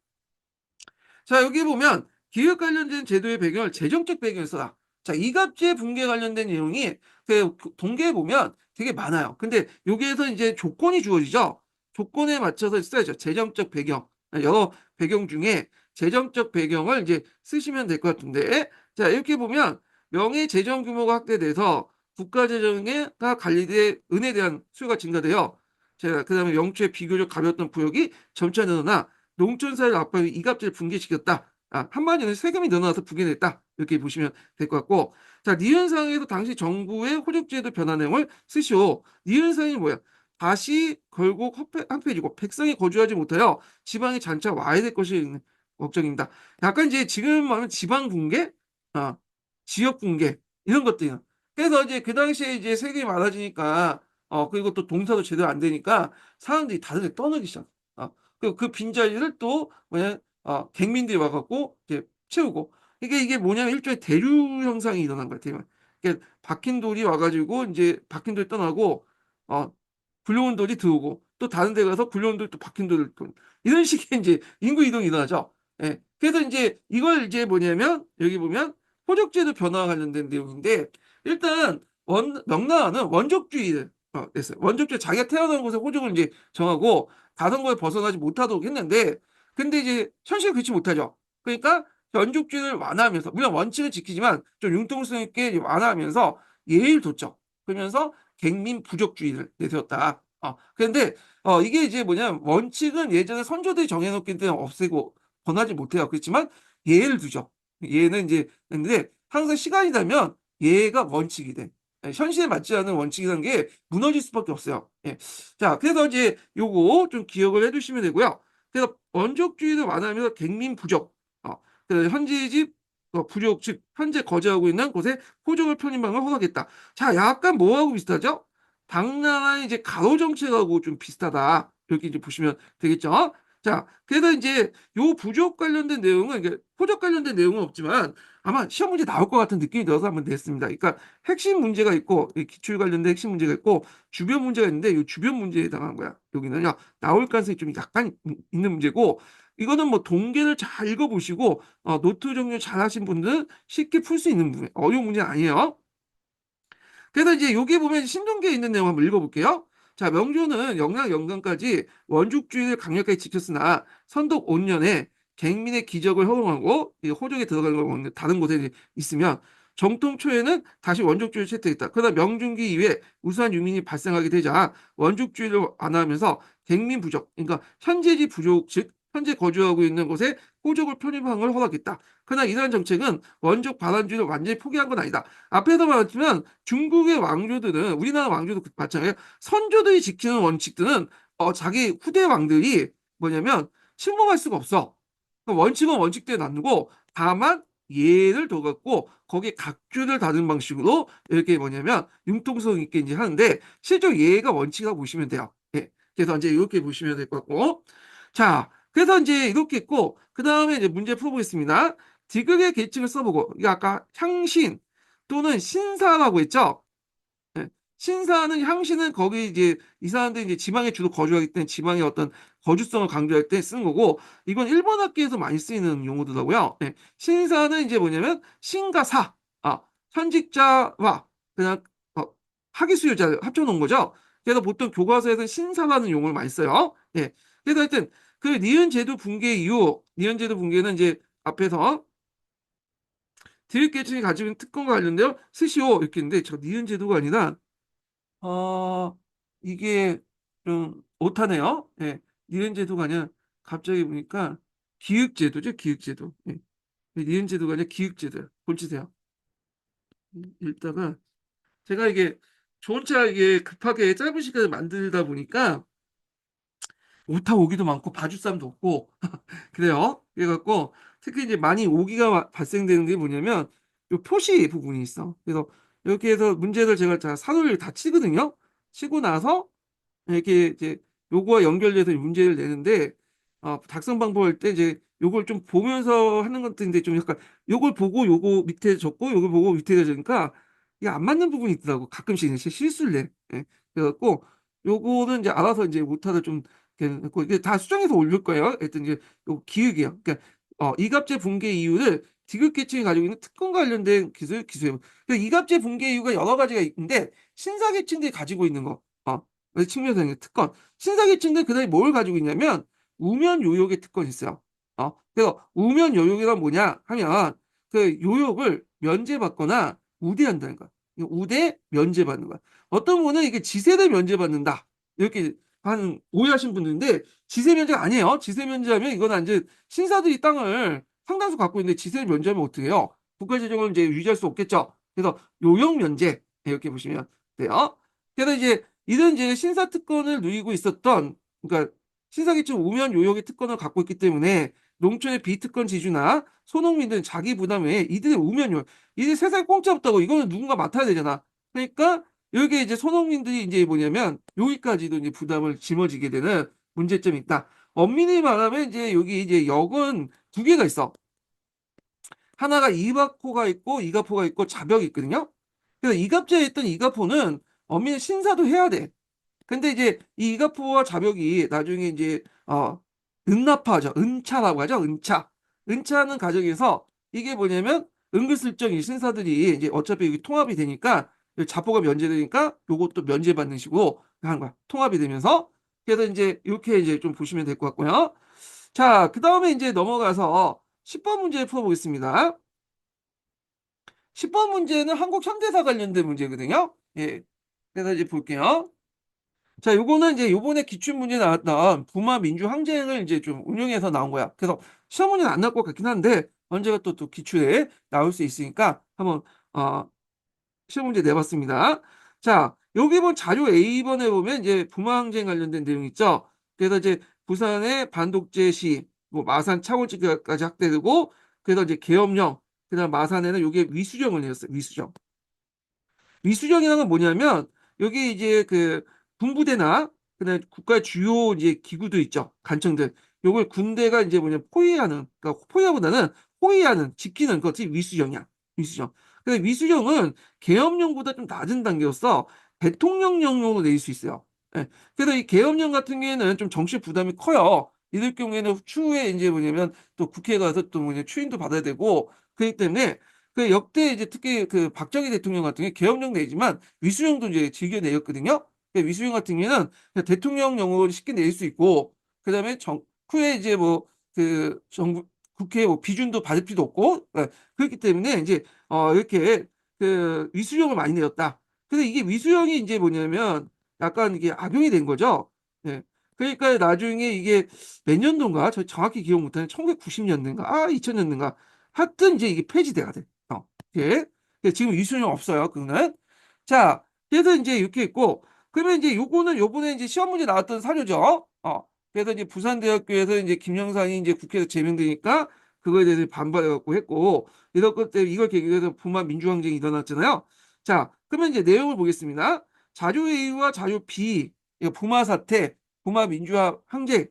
[SPEAKER 1] 자, 여기 보면 기획 관련된 제도의 배경을 재정적 배경에 써라. 자, 이갑제 붕괴 관련된 내용이 그 동계에 보면 되게 많아요. 근데 여기에서 이제 조건이 주어지죠. 조건에 맞춰서 써야죠. 재정적 배경. 여러 배경 중에 재정적 배경을 이제 쓰시면 될 것 같은데. 자, 이렇게 보면 명의 재정 규모가 확대돼서 국가 재정에가 관리돼 은에 대한 수요가 증가돼요. 자, 그다음에 영주의 비교적 가벼웠던 부역이 점차 늘어나 농촌사회를 압박해 이갑제를 붕괴시켰다. 한마디로 세금이 늘어나서 붕괴됐다. 이렇게 보시면 될 것 같고 자 니은상에도 당시 정부의 호적제도 변화 내용을 쓰시오. 니은상이 뭐야? 다시 결국 황폐해지고 백성이 거주하지 못하여 지방이 장차 와야 될 것이 걱정입니다. 약간 이제 지금 하면 지방 붕괴, 아, 지역 붕괴 이런 것들이요. 그래서 이제 그 당시에 이제 세금이 많아지니까 그리고 또 동사도 제대로 안 되니까 사람들이 다른 데 떠나기 시작. 그 빈자리를 또 뭐냐 갱민들이 와갖고 이제 채우고 이게 뭐냐면 일종의 대류 현상이 일어난 것 같아요. 이게 박힌 돌이 와가지고 이제 박힌 돌이 떠나고 어 굴려온 돌이 들어오고 또 다른 데 가서 굴려온 돌이 또 박힌 돌을 또 이런 식의 이제 인구 이동이 일어나죠. 예. 그래서 이제 이걸 이제 뭐냐면 여기 보면 호적제도 변화와 관련된 내용인데 일단 명나라는 원족주의를 냈어요. 원족주의 자기가 태어난 곳에 호적을 이제 정하고 다른 거에 벗어나지 못하도록 했는데 근데 이제 현실은 그렇지 못하죠. 그러니까 원족주의를 완화하면서 물론 원칙을 지키지만 좀 융통성 있게 완화하면서 예의를 뒀죠. 그러면서 갱민 부족주의를 내세웠다. 그런데 이게 이제 뭐냐면 원칙은 예전에 선조들이 정해놓기 때문에 없애고 권하지 못해요. 그렇지만 예를 두죠. 예는 이제 근데 항상 시간이 되면 예가 원칙이 돼. 예, 현실에 맞지 않는 원칙이라는 게 무너질 수밖에 없어요. 예. 자, 그래서 이제 요거 좀 기억을 해두시면 되고요. 그래서 원족주의를 완화하면서 갱민 부족, 그 현지 집 부족 즉 현재 거주하고 있는 곳에 호적을 편입하는 걸 허락했다. 자, 약간 뭐하고 비슷하죠? 당나라의 이제 가로 정책하고 좀 비슷하다. 이렇게 이제 보시면 되겠죠? 자, 그래서 이제 요 부족 관련된 내용은 이게 호적 관련된 내용은 없지만 아마 시험 문제 나올 것 같은 느낌이 들어서 한번 냈습니다. 그러니까 핵심 문제가 있고 기출 관련된 핵심 문제가 있고 주변 문제가 있는데 이 주변 문제에 해당한 거야. 여기는요 나올 가능성이 좀 약간 있는 문제고 이거는 뭐 동계를 잘 읽어보시고 노트 정리 잘 하신 분들은 쉽게 풀 수 있는 문제, 어려운 문제 아니에요. 그래서 이제 여기 보면 신동기에 있는 내용 한번 읽어볼게요. 자, 명조는 영락 영강까지 원족주의를 강력하게 지켰으나 선독 5년에 갱민의 기적을 허용하고 이 호적에 들어가는 걸 먹는 다른 곳에 이제 있으면 정통 초에는 다시 원족주의를 채택했다. 그러나 명중기 이후에 우수한 유민이 발생하게 되자 원족주의를 완화하면서 갱민 부족, 그러니까 현재지 부족, 즉 현재 거주하고 있는 곳에 호적을 편입하는 걸 허락했다. 그러나 이러한 정책은 원족 반환주의를 완전히 포기한 건 아니다. 앞에도 말했지만 중국의 왕조들은 우리나라 왕조도 마찬가지예요. 선조들이 지키는 원칙들은 자기 후대 왕들이 뭐냐면 침범할 수가 없어. 그러니까 원칙은 원칙대로 놔두고 다만 예를 둬갖고 거기에 각주를 다른 방식으로 이렇게 뭐냐면 융통성 있게 이제 하는데 실제로 예가 원칙이라고 보시면 돼요. 예. 그래서 이제 이렇게 보시면 될 것 같고 자 그래서 이제 이렇게 있고 그 다음에 이제 문제 풀어보겠습니다. 디귿의 계층을 써보고 이거 아까 향신 또는 신사라고 했죠. 예. 신사는 향신은 거기 이제 이 사람들이 이제 지방에 주로 거주하기 때문에 지방의 어떤 거주성을 강조할 때 쓰는 거고 이건 일본 학계에서 많이 쓰이는 용어더라고요. 예. 신사는 이제 뭐냐면 신과 사, 현직자와 그냥 학위 수요자를 합쳐놓은 거죠. 그래서 보통 교과서에서는 신사라는 용어를 많이 써요. 예. 그래서 하여튼 그 니은 제도 붕괴 이후 니은 제도 붕괴는 이제 앞에서 디귿계층이 가지고 있는 특권과 관련되어 스시오 이렇게 있는데 저 니은 제도가 아니라 어, 이게 좀 오타네요. 예. 니은 제도가 아니라 갑자기 보니까 기획제도죠, 기획제도. 예. 니은 제도가 아니라 기획제도요. 볼주세요. 읽다가 제가 이게 좋은 차 이게 급하게 짧은 시간에 만들다 보니까 오타 오기도 많고 봐줄 사람도 없고 그래요. 그래갖고 특히 이제 많이 오기가 발생되는 게 뭐냐면 요 표시 부분이 있어. 그래서 이렇게 해서 문제를 제가 다 사도를 다 치거든요. 치고 나서 이렇게 이제 요거와 연결돼서 문제를 내는데 작성 방법할 때 이제 요걸 좀 보면서 하는 것들인데 좀 약간 요걸 보고 요거 밑에 적고 요걸 보고 밑에 적으니까 이게 안 맞는 부분이 있더라고. 가끔씩 이제 실수를 내. 예. 그래갖고 요거는 이제 알아서 이제 못하다 좀 이렇게 했고 이게 다 수정해서 올릴 거예요. 하여튼 이제 요 기획이에요. 그러니까 이갑제 붕괴 이유를 디귿계층이 가지고 있는 특권 관련된 기술. 이갑제 붕괴 이유가 여러 가지가 있는데 신사계층들이 가지고 있는 거. 측면에서 특권. 신사계층들 그다음에 뭘 가지고 있냐면 우면 요역의 특권이 있어요. 그래서 우면 요역이란 뭐냐 하면 그 요역을 면제받거나 우대한다는 거야. 우대 면제받는 거야. 어떤 분은 이게 지세대 면제받는다. 이렇게 한 오해하신 분들인데 지세 면제가 아니에요. 지세 면제하면 이건 이제 신사들이 땅을 상당수 갖고 있는데 지세 면제하면 어떻게 해요? 국가 재정을 이제 유지할 수 없겠죠. 그래서 요역 면제 이렇게 보시면 돼요. 그래서 이제 이런 이제 신사 특권을 누리고 있었던 그러니까 신사계층 우면 요역의 특권을 갖고 있기 때문에 농촌의 비특권 지주나 소농민들은 자기 부담 외에 이들의 우면 요역 이들 세상에 공짜 없다고 이거는 누군가 맡아야 되잖아. 그러니까 여기에 이제 소농민들이 이제 뭐냐면 여기까지도 이제 부담을 짊어지게 되는 문제점이 있다. 엄밀히 말하면 이제 여기 이제 역은 두 개가 있어. 하나가 이갑호가 있고 이갑호가 있고 자벽이 있거든요. 그래서 이갑제에 있던 이갑호는 엄밀히 신사도 해야 돼. 근데 이제 이 이가포와 자벽이 나중에 이제 은납하죠. 은차라고 하죠. 은차. 은차하는 과정에서 이게 뭐냐면 은근슬쩍 이 신사들이 이제 어차피 여기 통합이 되니까 자포가 면제되니까 요것도 면제받는 식으로 하는 거야. 통합이 되면서. 그래서 이제 이렇게 이제 좀 보시면 될 것 같고요. 자, 그 다음에 이제 넘어가서 10번 문제 풀어보겠습니다. 10번 문제는 한국 현대사 관련된 문제거든요. 예. 그래서 이제 볼게요. 자, 요거는 이제 요번에 기출문제 나왔던 부마 민주 항쟁을 이제 좀 운용해서 나온 거야. 그래서 시험 문제는 안 나올 것 같긴 한데 언제가 또 기출에 나올 수 있으니까 한번 어, 시험 문제 내봤습니다. 자, 여기 본 자료 A번에 보면 이제 부마 항쟁 관련된 내용 있죠. 그래서 이제 부산의 반독재 시, 뭐 마산 차고지까지 확대되고 그래서 이제 계엄령, 그다음 마산에는 요게 위수정을 내렸어요. 위수정. 위수정이라는 건 뭐냐면 여기 이제 그 군부대나 그다음에 국가 주요 이제 기구도 있죠. 간청들. 요걸 군대가 이제 뭐냐 포위하는 그러니까 포위하보다는 포위하는 지키는 것이 위수정이야. 위수정. 근데 위수정은 계엄령보다 좀 낮은 단계로서 대통령령으로 내릴 수 있어요. 예. 그래서 이 계엄령 같은 경우에는 좀 정치 부담이 커요. 이럴 경우에는 추후에 이제 뭐냐면 또 국회에 가서 또 뭐냐 추인도 받아야 되고 그렇기 때문에 그 역대 이제 특히 그 박정희 대통령 같은 경우 계엄령 내지만 위수령도 이제 즐겨 내렸거든요. 위수령 같은 경우에는 그냥 대통령령으로 쉽게 낼 수 있고 그다음에 후에 이제 뭐 그 정부 국회 뭐 비준도 받을 필요도 없고 그렇기 때문에 이제 이렇게 그 위수령을 많이 내렸다. 근데 이게 위수령이 이제 뭐냐면 약간 이게 악용이 된 거죠. 예. 그러니까 나중에 이게 몇 년도인가 저 정확히 기억 못하는 1990년대인가 2000년대인가 하여튼 이제 이게 폐지돼야 돼. 예. 지금 이수령 없어요. 그거는. 자, 그래서 이제 이렇게 있고, 그러면 이제 요거는 요번에 이제 시험 문제 나왔던 사료죠. 그래서 이제 부산대학교에서 이제 김영삼이 이제 국회에서 제명되니까 그거에 대해서 반발해갖고 했고, 이런 것 때문에 이걸 계기로 해서 부마 민주항쟁이 일어났잖아요. 자, 그러면 이제 내용을 보겠습니다. 자료 A와 자료 B, 이거 부마 사태, 부마 민주화 항쟁이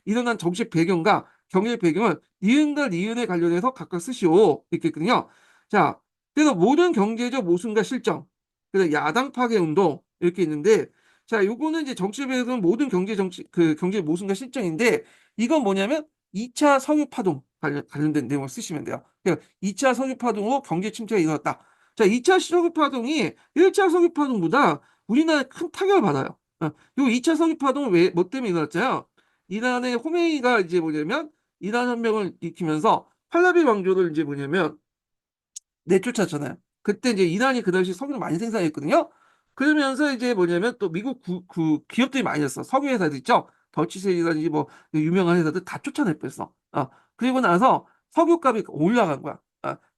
[SPEAKER 1] 일어난 정책 배경과 경제 배경을 니은과 니은에 관련해서 각각 쓰시오. 이렇게 했거든요. 자, 그래서 모든 경제적 모순과 실정, 그래서 야당 파괴 운동 이렇게 있는데, 자, 요거는 이제 정치배에서는 모든 경제 정치 그 경제 모순과 실정인데, 이건 뭐냐면 2차 석유 파동 관련된 내용을 쓰시면 돼요. 그러니까 2차 석유 파동으로 경제 침체가 일어났다. 자, 2차 석유 파동이 1차 석유 파동보다 우리나라에 큰 타격을 받아요. 요 2차 석유 파동은 뭐 때문에 일어났잖아요. 이란의 호메이가 이제 뭐냐면 이란 혁명을 일으키면서 팔라비 왕조를 이제 뭐냐면 내쫓았잖아요. 그때 이제 이란이 그 당시 석유를 많이 생산했거든요. 그러면서 이제 뭐냐면 또 미국 기업들이 많이 졌어. 석유 회사들 있죠. 더치셀이라든지 뭐 유명한 회사들 다 쫓아내버렸어. 그리고 나서 석유값이 올라간 거야.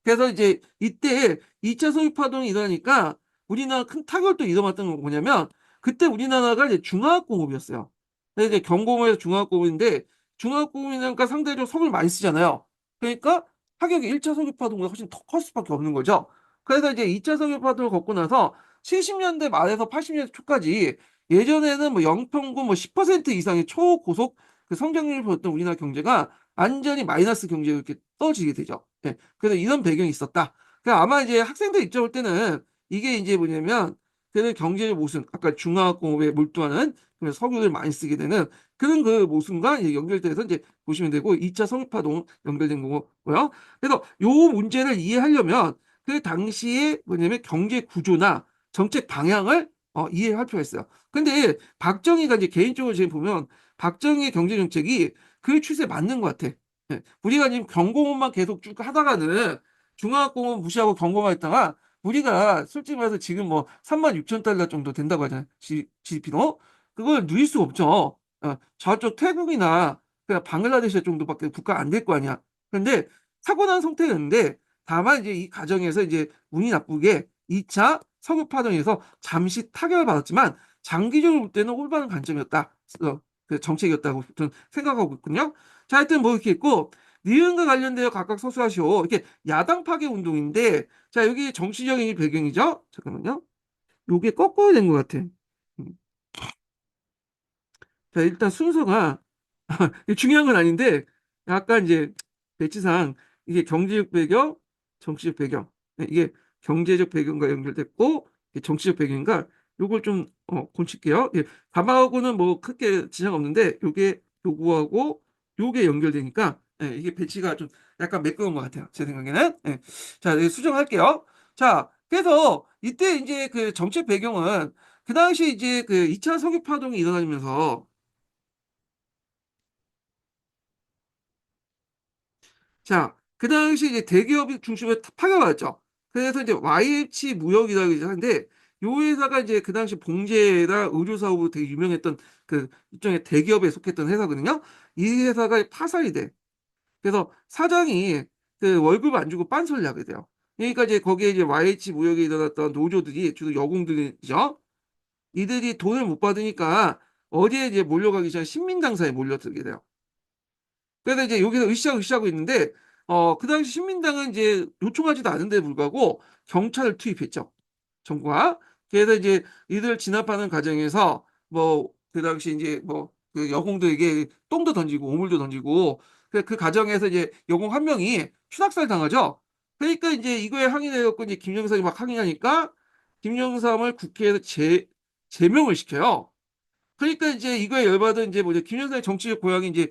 [SPEAKER 1] 그래서 이제 이때 2차 석유 파동이 일어나니까 우리나라 큰 타격도 일어났던 건 뭐냐면 그때 우리나라가 이제 중화학공업이었어요. 근데 이제 경공업에서 중화학공업인데 중화학공업이니까 상대적으로 석유를 많이 쓰잖아요. 그러니까 타격이 1차 석유파동보다 훨씬 더 클 수밖에 없는 거죠. 그래서 이제 2차 석유파동을 겪고 나서 70년대 말에서 80년대 초까지 예전에는 뭐 영평균 뭐 10% 이상의 초고속 그 성장률을 보였던 우리나라 경제가 완전히 마이너스 경제로 이렇게 떨어지게 되죠. 예. 그래서 이런 배경이 있었다. 그러니까 아마 이제 학생들 입장 올 때는 이게 이제 뭐냐면 그는 경제의 모순, 아까 중화학공업에 몰두하는 석유를 많이 쓰게 되는 그런 그 모순과 이제 연결돼서 이제 보시면 되고 2차 석유파동 연결된 거고요. 그래서 요 문제를 이해하려면 그 당시에 뭐냐면 경제 구조나 정책 방향을 이해할 필요가 있어요. 근데 박정희가 이제 개인적으로 지금 보면 박정희의 경제 정책이 그 추세에 맞는 것 같아. 예. 우리가 지금 경공업만 계속 쭉 하다가는 중화학공업 무시하고 경공업만 했다가 우리가 솔직히 말해서 지금 뭐 3만 6천 달러 정도 된다고 하잖아요. GDP로. 그걸 누릴 수 없죠. 저쪽 태국이나 그냥 방글라데시 정도밖에 국가 안 될 거 아니야. 그런데 타고난 상태였는데 다만 이제 이 과정에서 이제 운이 나쁘게 2차 석유 파동에서 잠시 타격을 받았지만 장기적으로 볼 때는 올바른 관점이었다. 그 정책이었다고 저는 생각하고 있거든요. 자, 하여튼 뭐 이렇게 있고 니은과 관련되어 각각 서술하시오. 이렇게 야당 파괴 운동인데 자, 여기 정치적인 배경이죠. 잠깐만요. 요게 거꾸로 된 것 같아. 자, 일단 순서가 중요한 건 아닌데 약간 이제 배치상 이게 경제적 배경, 정치적 배경 이게 경제적 배경과 연결됐고 이게 정치적 배경인가 요걸 좀 고칠게요. 예, 답하고는 뭐 크게 지장 없는데 요게 요거하고 요게 연결되니까 예, 이게 배치가 좀 약간 매끄러운 것 같아요. 제 생각에는. 예. 자, 네, 수정할게요. 자, 그래서 이때 이제 그 정책 배경은 그 당시 이제 그 2차 석유 파동이 일어나면서 자, 그 당시 이제 대기업이 중심으로 파견받았죠. 그래서 이제 YH 무역이라고 이제 하는데 요 회사가 이제 그 당시 봉제나 의료 사업으로 되게 유명했던 그 일종의 대기업에 속했던 회사거든요. 이 회사가 파산이 돼. 그래서 사장이 그 월급 안 주고 빤스를 나게 돼요. 그러니까 이제 거기에 이제 YH 무역에 일어났던 노조들이 주로 여공들이죠. 이들이 돈을 못 받으니까 어디에 이제 몰려가기 전에 신민당사에 몰려들게 돼요. 그래서 이제 여기서 으쌰으쌰하고 있는데 그 당시 신민당은 이제 요청하지도 않은데 불구하고 경찰을 투입했죠. 정부가. 그래서 이제 이들 진압하는 과정에서 뭐 그 당시 이제 뭐 그 여공들에게 똥도 던지고 오물도 던지고 그 과정에서 이제 여공 한 명이 추락살 당하죠. 그러니까 이제 이거에 항의를 해갖고 이제 김영삼이 막 항의하니까 김영삼을 국회에서 제명을 시켜요. 그러니까 이제 이거에 열받은 이제 뭐죠 김영삼의 정치적 고향이 이제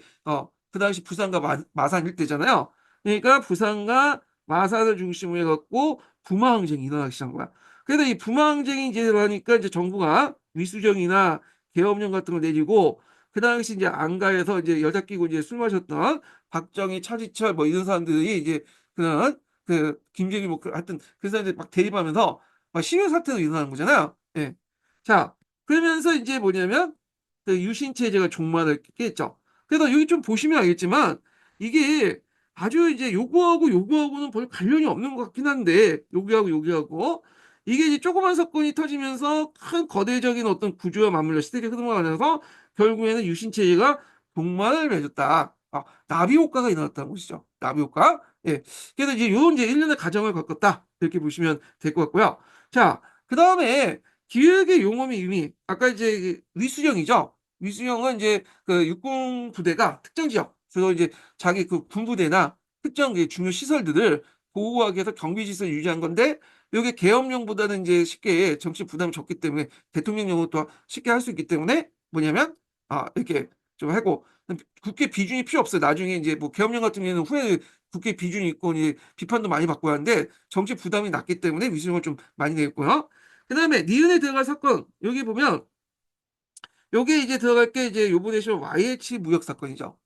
[SPEAKER 1] 그 당시 부산과 마산 일대잖아요. 그러니까 부산과 마산을 중심으로 해갖고 부마항쟁이 일어나기 시작한 거야. 그래서 이 부마항쟁이 이제 일어나니까 이제 정부가 위수정이나 계엄령 같은 걸 내리고 그 당시 이제 안가에서 이제 여자 끼고 이제 술 마셨던 박정희, 차지철 뭐 이런 사람들이 이제 그런 그 김정일 뭐 하여튼 그 사람들이 막 대립하면서 막 시위 사태도 일어나는 거잖아요. 예. 자, 그러면서 이제 뭐냐면 그 유신 체제가 종말을 깼죠. 그래서 여기 좀 보시면 알겠지만 이게 아주 이제 요거하고 요거하고는 별 관련이 없는 것 같긴 한데 여기하고 여기하고 이게 이제 조그만 사건이 터지면서 큰 거대적인 어떤 구조와 맞물려 시대의 흐름을 가면서 결국에는 유신 체제가 종말을 맺었다. 나비 효과가 일어났다는 것이죠. 나비 효과. 예. 그래서 이제 요 이제 일련의 과정을 겪었다. 이렇게 보시면 될 것 같고요. 자, 그 다음에 기획의 용어미 이미 아까 이제 위수령이죠. 위수령은 이제 그 육군 부대가 특정 지역, 그래서 이제 자기 그 군부대나 특정 그 중요 시설들을 보호하기 위해서 경비 질서를 유지한 건데 이게 계엄령보다는 이제 쉽게 정치 부담이 적기 때문에 대통령령으로 또 쉽게 할 수 있기 때문에 뭐냐면 이렇게 좀 하고 국회 비준이 필요 없어요. 나중에 이제 뭐 계엄령 같은 경우에는 후에 국회 비준이 있고 이제 비판도 많이 받고 하는데 정치 부담이 낮기 때문에 위수령을 좀 많이 내겠고요. 그다음에 니은에 들어갈 사건 여기 보면 요게 이제 들어갈 게 이제 요번에 시 YH 무역 사건이죠.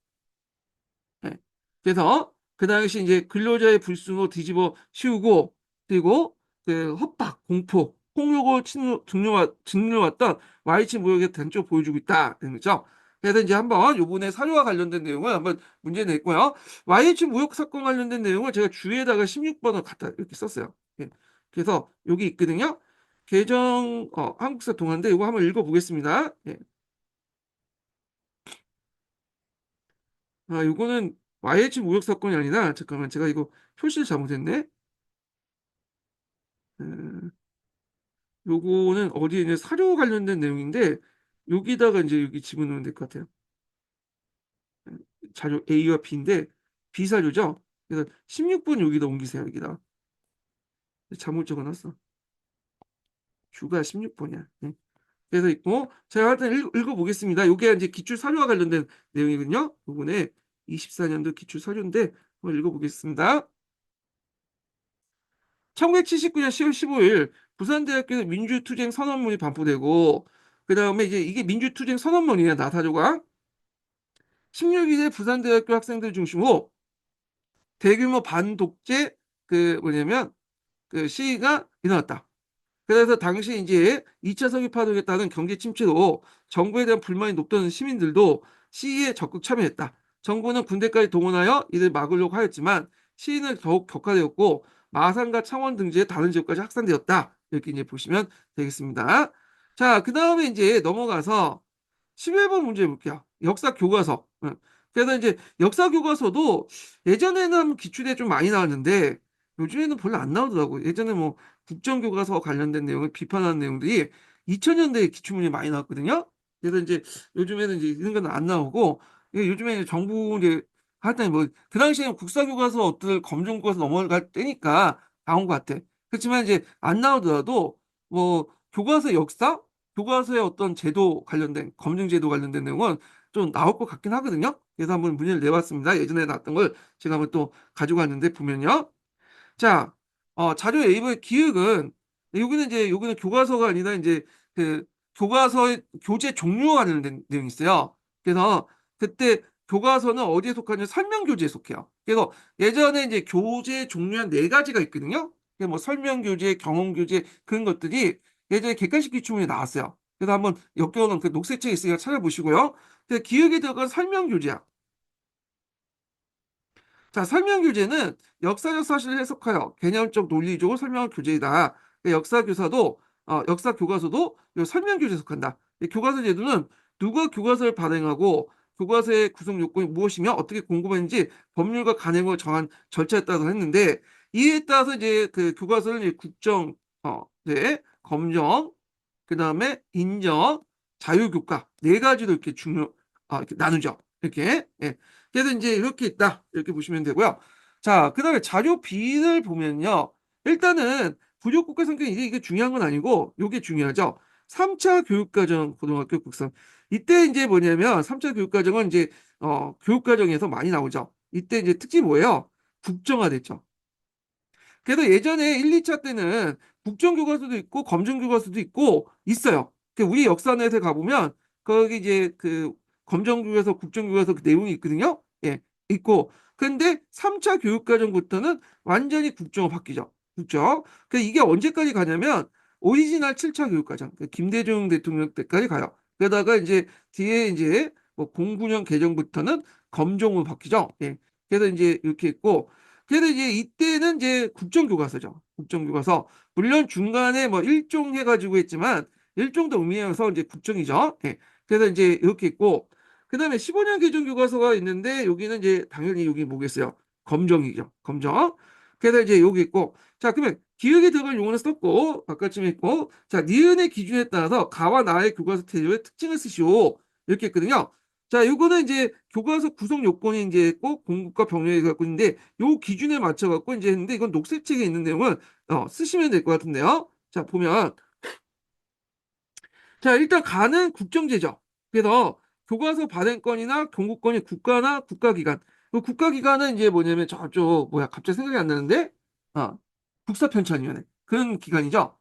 [SPEAKER 1] 예. 그래서 그 당시 이제 근로자의 불순으로 뒤집어 씌우고 그리고 그 협박, 공포, 폭력을 증려왔던 YH 무역의 단점 보여주고 있다 이런 거죠. 그래서 이제 한번 요번에 사료와 관련된 내용을 한번 문제 냈고요. YH 무역 사건 관련된 내용을 제가 주에다가 16번을 갖다 이렇게 썼어요. 예. 그래서 여기 있거든요. 개정 한국사 동화인데 이거 한번 읽어보겠습니다. 예. 요거는 YH 무역 사건이 아니라 잠깐만 제가 이거 표시를 잘못했네. 음, 요거는 어디에 이제 사료 관련된 내용인데 여기다가 이제 여기 집어넣으면 될 것 같아요. 자료 A와 B인데 B 사료죠. 그래서 16번 여기다 옮기세요. 여기다 잘못 적어놨어. 주가 16번이야. 그래서 있고 제가 일단 읽어보겠습니다. 요게 이제 기출 사료와 관련된 내용이거든요. 요번에 24년도 기출 사료인데 한번 읽어보겠습니다. 1979년 10월 15일 부산대학교에서 민주투쟁 선언문이 반포되고 그 다음에 이제 이게 민주투쟁 선언문이에요. 나사조가 16일에 부산대학교 학생들 중심으로 대규모 반독재 그 뭐냐면 그 시위가 일어났다. 그래서 당시 이제 2차 석유 파동에 따른 경제 침체로 정부에 대한 불만이 높던 시민들도 시위에 적극 참여했다. 정부는 군대까지 동원하여 이를 막으려고 하였지만 시위는 더욱 격화되었고 마산과 창원 등지의 다른 지역까지 확산되었다. 이렇게 이제 보시면 되겠습니다. 자, 그 다음에 이제 넘어가서 11번 문제 볼게요. 역사 교과서. 응. 그래서 이제 역사 교과서도 예전에는 한번 기출에 좀 많이 나왔는데 요즘에는 별로 안 나오더라고요. 예전에 뭐 국정교과서 관련된 내용을 비판하는 내용들이 2000년대에 기출문이 많이 나왔거든요. 그래서 이제 요즘에는 이제 이런 건 안 나오고 요즘에는 정부 이제 하여튼 뭐 그 당시에는 국사교과서 어떤 검정고에서 넘어갈 때니까 나온 것 같아. 그렇지만 이제 안 나오더라도 뭐 교과서 역사 교과서의 어떤 제도 관련된 검증 제도 관련된 내용은 좀 나올 것 같긴 하거든요. 그래서 한번 문제를 내봤습니다. 예전에 나왔던 걸 제가 한번 또 가지고 왔는데 보면요. 자, 자료 A의 기획은 여기는 이제 여기는 교과서가 아니라 이제 그 교과서의 교재 종류가 관련된 내용이 있어요. 그래서 그때 교과서는 어디에 속하냐면 설명 교재에 속해요. 그래서 예전에 이제 교재 종류 한 네 가지가 있거든요. 그게 뭐 설명 교재, 경험 교재 그런 것들이 예전에 객관식 기출문에 나왔어요. 그래서 한번 역겨우는 그 녹색 책에 있으니까 찾아보시고요. 그래서 기획에 들어간 설명 교재야. 자, 설명 교재는 역사적 사실을 해석하여 개념적 논리적으로 설명한 교재이다. 역사 교사도 역사 교과서도 요 설명 교재에 속한다. 이 교과서 제도는 누가 교과서를 발행하고 교과서의 구성 요건이 무엇이며 어떻게 공급했는지 법률과 관행을 정한 절차에 따라서 했는데 이에 따라서 이제 그 교과서를 이제 국정, 네, 검정, 그 다음에 인정, 자유교과 네 가지로 이렇게 이렇게 나누죠. 이렇게. 예. 그래서 이제 이렇게 있다. 이렇게 보시면 되고요. 자, 그 다음에 자료 B를 보면요. 일단은 부족국가 성격 이게 중요한 건 아니고 이게 중요하죠. 3차 교육과정 고등학교 국성. 이때 이제 뭐냐면 3차 교육과정은 이제 교육과정에서 많이 나오죠. 이때 이제 특징이 뭐예요? 국정화됐죠. 그래서 예전에 1, 2차 때는 국정교과서도 있고 검정교과서도 있고 있어요. 우리 역사넷에 가보면 거기 이제 그 검정교과서, 국정교과서 그 내용이 있거든요. 예, 있고. 근데 3차 교육과정부터는 완전히 국정으로 바뀌죠. 국정. 이게 언제까지 가냐면 오리지널 7차 교육과정. 김대중 대통령 때까지 가요. 그러다가 이제 뒤에 이제 뭐 09년 개정부터는 검정으로 바뀌죠. 예. 그래서 이제 이렇게 있고 그래서 이제 이때는 이제 국정교과서죠. 국정교과서. 물론 중간에 뭐 일종 해가지고 했지만 일종도 의미해서 이제 국정이죠. 예. 그래서 이제 이렇게 있고 그다음에 15년 개정 교과서가 있는데 여기는 이제 당연히 여기 뭐겠어요? 검정이죠. 검정. 그래서 이제 여기 있고 자 그러면 기억에 들어갈 용어는 썼고 아까쯤에 있고 자 니은의 기준에 따라서 가와 나의 교과서 태도의 특징을 쓰시오 이렇게 했거든요. 자, 이거는 이제 교과서 구성 요건이 이제 꼭 공급과 병렬이 갖고 있는데 요 기준에 맞춰 갖고 이제 했는데 이건 녹색책에 있는 내용은 쓰시면 될 것 같은데요. 자, 보면 자, 일단 가는 국정제죠. 그래서 교과서 발행권이나 경고권이 국가나 국가기관. 그 국가기관은 이제 뭐냐면 저쪽 뭐야 갑자기 생각이 안 나는데 국사편찬위원회 그런 기관이죠.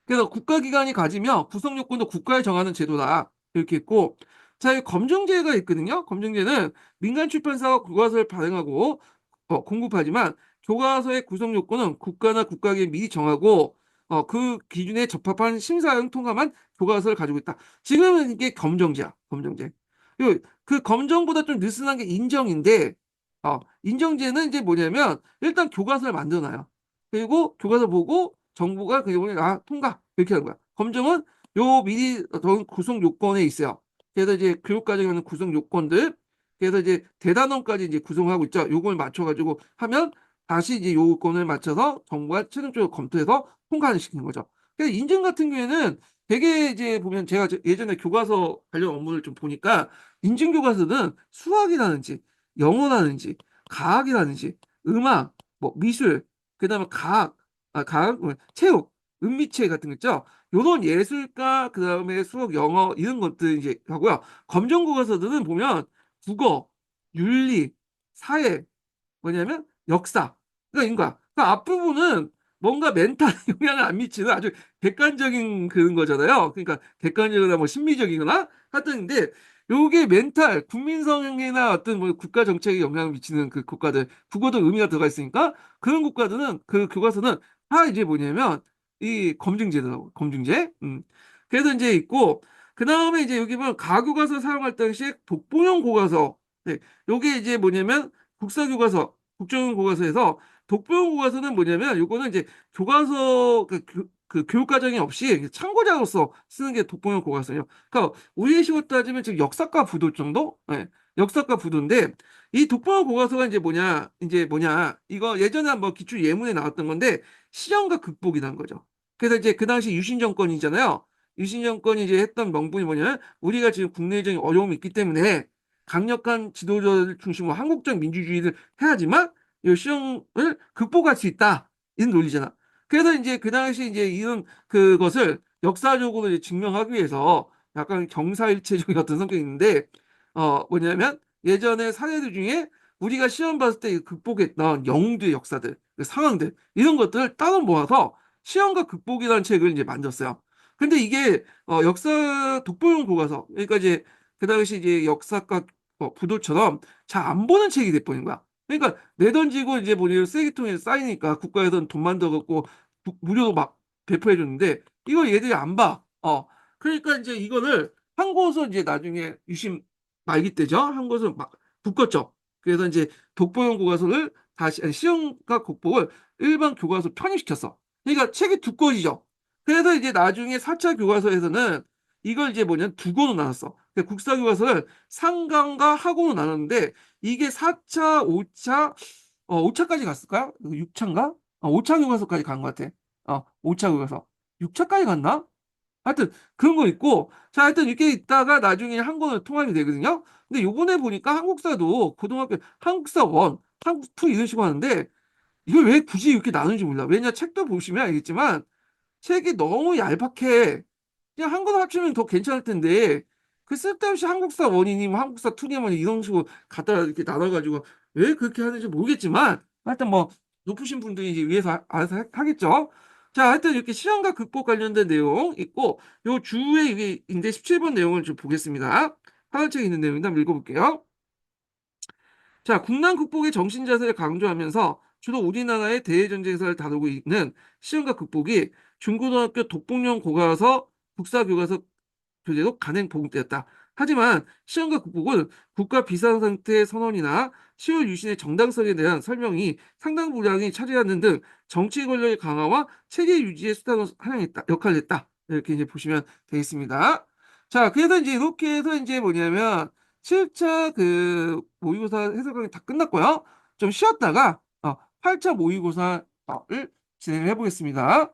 [SPEAKER 1] 그래서 국가기관이 가지며 구성 요건도 국가에 정하는 제도다. 이렇게 있고, 자, 이 검증제가 있거든요. 검증제는 민간 출판사가 교과서를 발행하고 공급하지만 교과서의 구성 요건은 국가나 국가기관이 미리 정하고 그 기준에 적합한 심사형 통과만 교과서를 가지고 있다. 지금은 이게 검정제야. 검정제. 그 검정보다 좀 느슨한 게 인정인데 인정제는 이제 뭐냐면 일단 교과서를 만들어놔요. 그리고 교과서 보고 정부가 그게 통과 이렇게 하는 거야. 검증은 요 미리 구성 요건에 있어요. 그래서 이제 교육과정에 있는 구성 요건들 그래서 이제 대단원까지 이제 구성하고 있죠. 요걸 맞춰가지고 하면 다시 이제 요건을 맞춰서 정부가 최종적으로 검토해서 통과를 시키는 거죠. 그래서 인증 같은 경우에는 되게 이제 보면 제가 예전에 교과서 관련 업무를 좀 보니까 인증 교과서는 수학이라든지 영어라든지 과학이라든지 음악, 뭐 미술, 그다음에 과학, 체육, 은미체 같은 거 있죠. 요런 예술가, 그다음에 수학, 영어 이런 것들 이제 하고요. 검정 교과서들은 보면 국어, 윤리, 사회, 뭐냐면 역사. 그러니까 인과. 그러니까 앞부분은 뭔가 멘탈 영향을 안 미치는 아주 객관적인 그런 거잖아요. 그러니까 객관적이거나 뭐 심리적이거나 하여튼인데 요게 멘탈, 국민성이나 어떤 뭐 국가 정책에 영향을 미치는 그 국가들, 국어도 의미가 들어가 있으니까 그런 국가들은 그 교과서는 다 이제 뭐냐면 이 검증제더라고, 검증제. 그래서 이제 있고 그 다음에 이제 여기 보면 가교과서 사용할 당시 독보용 교과서. 네, 요게 이제 뭐냐면 국사교과서, 국정교과서에서 독보용 교과서는 뭐냐면 요거는 이제 교과서 그 교육과정이 없이 참고자로서 쓰는 게 독보용 교과서예요. 그러니까 우리식으로 따지면 지금 역사과 부도 정도? 네, 역사과 부도인데 이 독보용 교과서가 이제 뭐냐 이거 예전에 한번 기출 예문에 나왔던 건데 시정과 극복이라는 거죠. 그래서 이제 그 당시 유신 정권이잖아요. 유신 정권이 이제 했던 명분이 뭐냐면 우리가 지금 국내적인 어려움이 있기 때문에 강력한 지도자를 중심으로 한국적 민주주의를 해야지만 이 시험을 극복할 수 있다. 이런 논리잖아. 그래서 이제 그 당시 이제 이런 그것을 역사적으로 이제 증명하기 위해서 약간 경사일체적인 어떤 성격이 있는데, 뭐냐면 예전에 사례들 중에 우리가 시험 봤을 때 극복했던 영웅들의 역사들, 그 상황들, 이런 것들을 따로 모아서 시험과 극복이라는 책을 이제 만들었어요. 근데 이게 역사 독보용 교과서, 그러니까 이제 그 당시 이제 역사과 부도처럼 잘 안 보는 책이 돼버린 거야. 그러니까 내던지고 이제 뭐냐 쓰레기통에 쌓이니까 국가에서는 돈만 더 갖고 무료로 막 배포해 줬는데 이걸 얘들이 안 봐. 그러니까 이제 이거를 한국어서 이제 나중에 유심 말기 때죠. 한국어서 막 묶었죠. 그래서 이제 독보용 교과서를 다시 아니, 시험과 국복을 일반 교과서 편입시켰어. 그러니까 책이 두꺼워지죠. 그래서 이제 나중에 4차 교과서에서는 이걸 이제 뭐냐면 두 권으로 나눴어. 그러니까 국사 교과서를 상강과 하고로 나눴는데 이게 4차, 5차, 5차까지 갔을까요? 6차인가? 5차 교과서까지 간 것 같아. 5차 교과서. 6차까지 갔나? 하여튼 그런 거 있고 자 하여튼 이렇게 있다가 나중에 한 권으로 통합이 되거든요. 근데 요번에 보니까 한국사도 고등학교 한국사 원, 한국 투 이런 식으로 하는데 이걸 왜 굳이 이렇게 나누는지 몰라. 왜냐 책도 보시면 알겠지만 책이 너무 얄팍해. 그냥 한 권 합치면 더 괜찮을 텐데 그 쓸데없이 한국사 원이니 뭐 한국사 투니 뭐 이런 식으로 갖다 이렇게 나눠가지고 왜 그렇게 하는지 모르겠지만 하여튼 뭐 높으신 분들이 이제 위에서 알아서 하겠죠. 자, 하여튼 이렇게 시험과 극복 관련된 내용 있고 요 주에 이게 인데 17번 내용을 좀 보겠습니다. 하나책에 있는 내용인데 한번 읽어볼게요. 자, 국난 극복의 정신 자세를 강조하면서 주로 우리나라의 대외전쟁사를 다루고 있는 시험과 극복이 중고등학교 독복용 교과서, 국사교과서 교재로 간행 보급되었다. 하지만 시험과 극복은 국가 비상상태 선언이나 10월 유신의 정당성에 대한 설명이 상당 분량이 차지하는 등 정치 권력의 강화와 체계 유지의 수단으로 활용했다, 역할을 했다. 이렇게 이제 보시면 되겠습니다. 자, 그래서 이제 이렇게 해서 이제 뭐냐면 7차 그 모의고사 해설강의 다 끝났고요. 좀 쉬었다가 8차 모의고사를 진행해 보겠습니다.